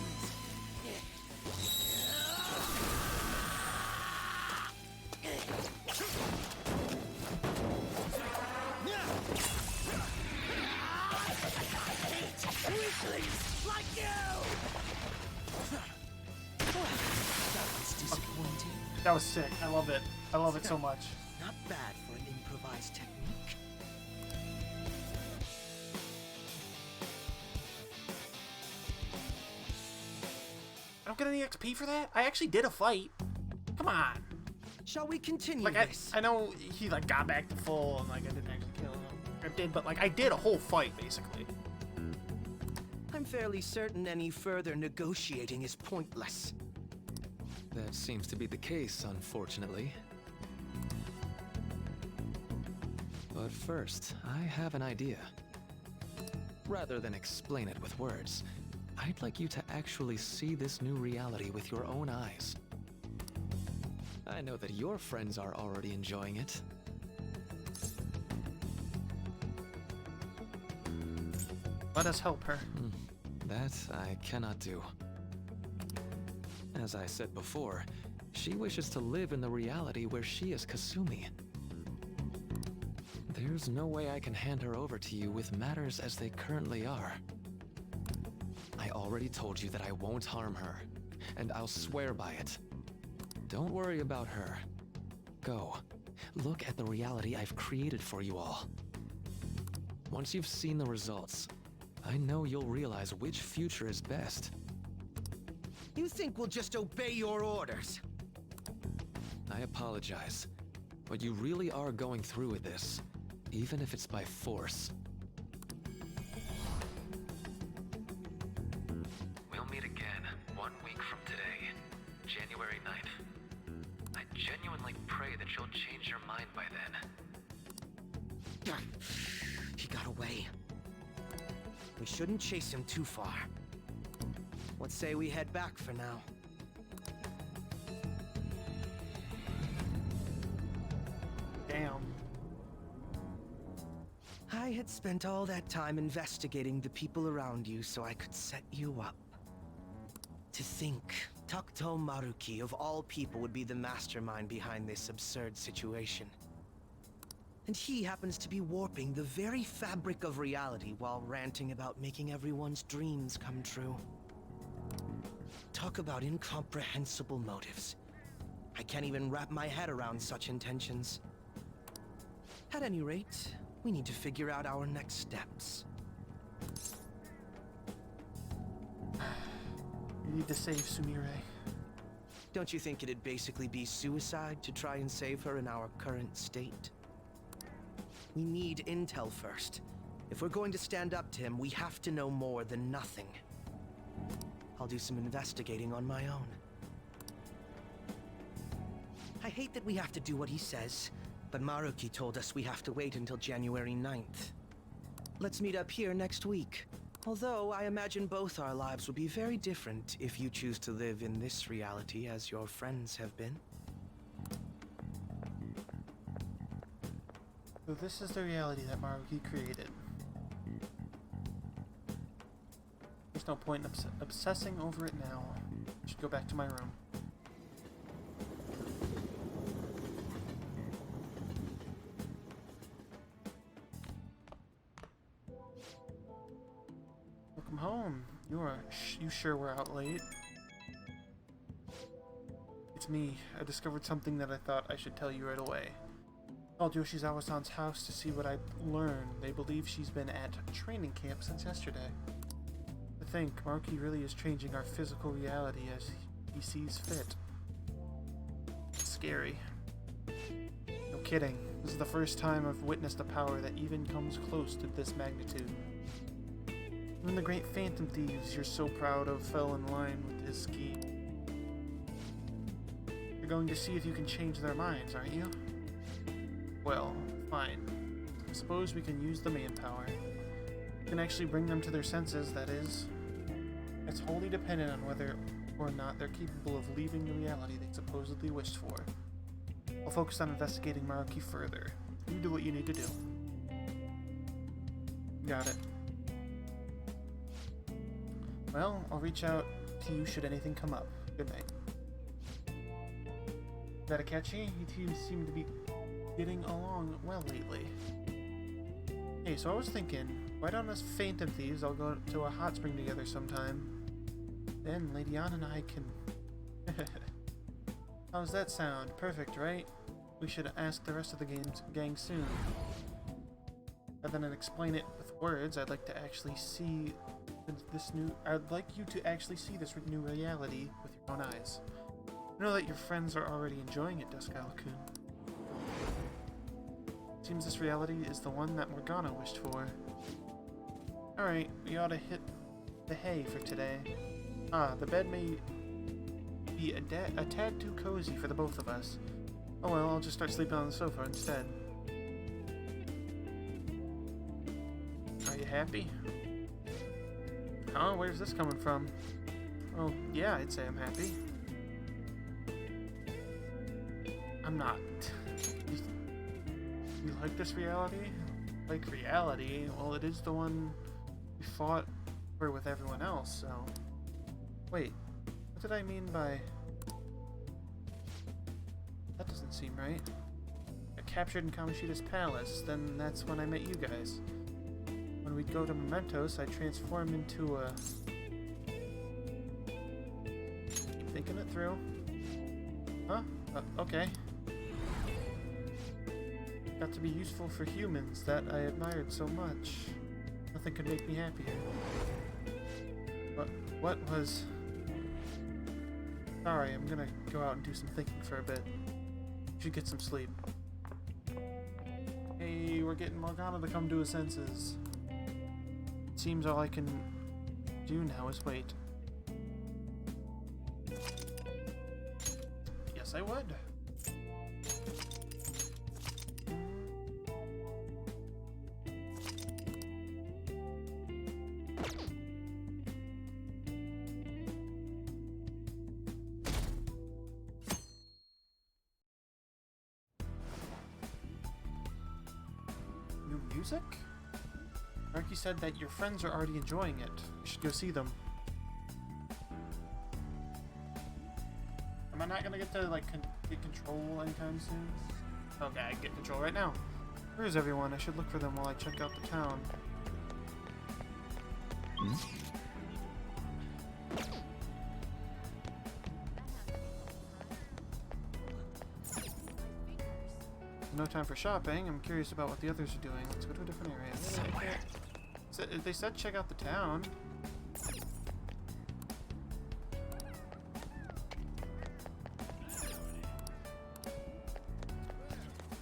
Weaklings like you. That was disappointing. That was sick. I love it. I love it so much. Not bad for an improvised technique. I don't get any XP for that? I actually did a fight. Come on. Shall we continue Like, this? I know he, like, got back to full and, like, I didn't actually kill him. I did, but, like, I did a whole fight, basically. I'm fairly certain any further negotiating is pointless. That seems to be the case, unfortunately. But first, I have an idea. Rather than explain it with words, I'd like you to actually see this new reality with your own eyes. I know that your friends are already enjoying it. Let us help her. That I cannot do. As I said before, she wishes to live in the reality where she is Kasumi. There's no way I can hand her over to you with matters as they currently are. I already told you that I won't harm her, and I'll swear by it. Don't worry about her. Go. Look at the reality I've created for you all. Once you've seen the results, I know you'll realize which future is best. You think we'll just obey your orders? I apologize, but you really are going through with this, even if it's by force. We'll meet again 1 week from today, January 9th. I genuinely pray that you'll change your mind by then. He got away. We shouldn't chase him too far. Let's say we head back for now. Damn. I had spent all that time investigating the people around you so I could set you up. To think, Takuto Maruki of all people would be the mastermind behind this absurd situation. And he happens to be warping the very fabric of reality while ranting about making everyone's dreams come true. Talk about incomprehensible motives. I can't even wrap my head around such intentions. At any rate, we need to figure out our next steps. You need to save Sumire. Don't you think it'd basically be suicide to try and save her in our current state? We need intel first. If we're going to stand up to him, we have to know more than nothing. I'll do some investigating on my own. I hate that we have to do what he says, but Maruki told us we have to wait until January 9th. Let's meet up here next week. Although I imagine both our lives will be very different if you choose to live in this reality as your friends have been. So this is the reality that Maruki created. There's no point in obsessing over it now. I should go back to my room. Welcome home. You sure were out late. It's me. I discovered something that I thought I should tell you right away. Called Yoshizawa-san's house to see what I learned. They believe she's been at training camp since yesterday. To think, Maruki really is changing our physical reality as he sees fit. It's scary. No kidding. This is the first time I've witnessed a power that even comes close to this magnitude. Even the great Phantom Thieves you're so proud of fell in line with his scheme. You're going to see if you can change their minds, aren't you? Well, fine. I suppose we can use the manpower. We can actually bring them to their senses, that is. It's wholly dependent on whether or not they're capable of leaving the reality they supposedly wished for. I'll focus on investigating Maruki further. You do what you need to do. Got it. Well, I'll reach out to you should anything come up. Good night. That Akechi? You two seem to be getting along well lately. Hey, so I was thinking, why don't us Phantom Thieves all go to a hot spring together sometime? Then Lady Anna and I can... How's that sound? Perfect, right? We should ask the rest of the gang soon. Rather than explain it with words, I'd like to actually see I'd like you to actually see this new reality with your own eyes. I know that your friends are already enjoying it, Duskyl-kun. Seems this reality is the one that Morgana wished for. Alright, we ought to hit the hay for today. The bed may be a tad too cozy for the both of us. Oh well, I'll just start sleeping on the sofa instead. Are you happy? Huh? Where's this coming from? Well, yeah, I'd say I'm happy. I'm not. You like this reality? Like reality? Well, it is the one we fought for with everyone else, so... Wait, what did I mean by... That doesn't seem right. I captured in Kamoshida's palace, then that's when I met you guys. When we'd go to Mementos, I transformed into a... Keep thinking it through. Huh? Okay. Got to be useful for humans that I admired so much. Nothing could make me happier. What was... Sorry, I'm gonna go out and do some thinking for a bit. Should get some sleep. Hey, we're getting Morgana to come to her senses. Seems all I can do now is wait. Yes, I would. New music? Maruki said that your friends are already enjoying it. You should go see them. Am I not gonna get to, like, get control anytime soon? Okay, I can get control right now. Where is everyone? I should look for them while I check out the town. No time for shopping. I'm curious about what the others are doing. Let's go to a different area. Somewhere. They said check out the town.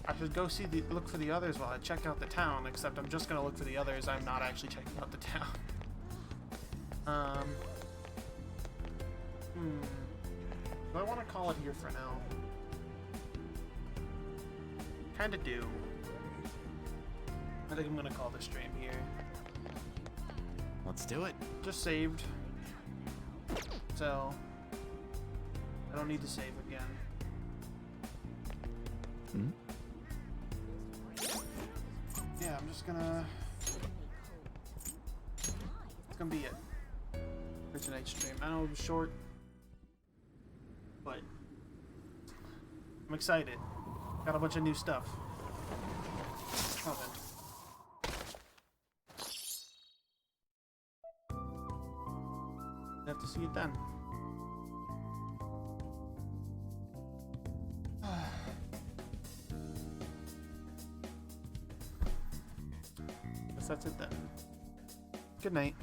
I should go look for the others while I check out the town, except I'm just gonna look for the others. I'm not actually checking out the town. Do I want to call it here for now? Kinda do. I think I'm gonna call this stream here. Let's do it. Just saved. So I don't need to save again. Yeah, I'm just gonna... It's gonna be it for tonight's stream. I know it was short, but I'm excited. Got a bunch of new stuff. Oh, Have to see it then. Guess that's it then. Good night.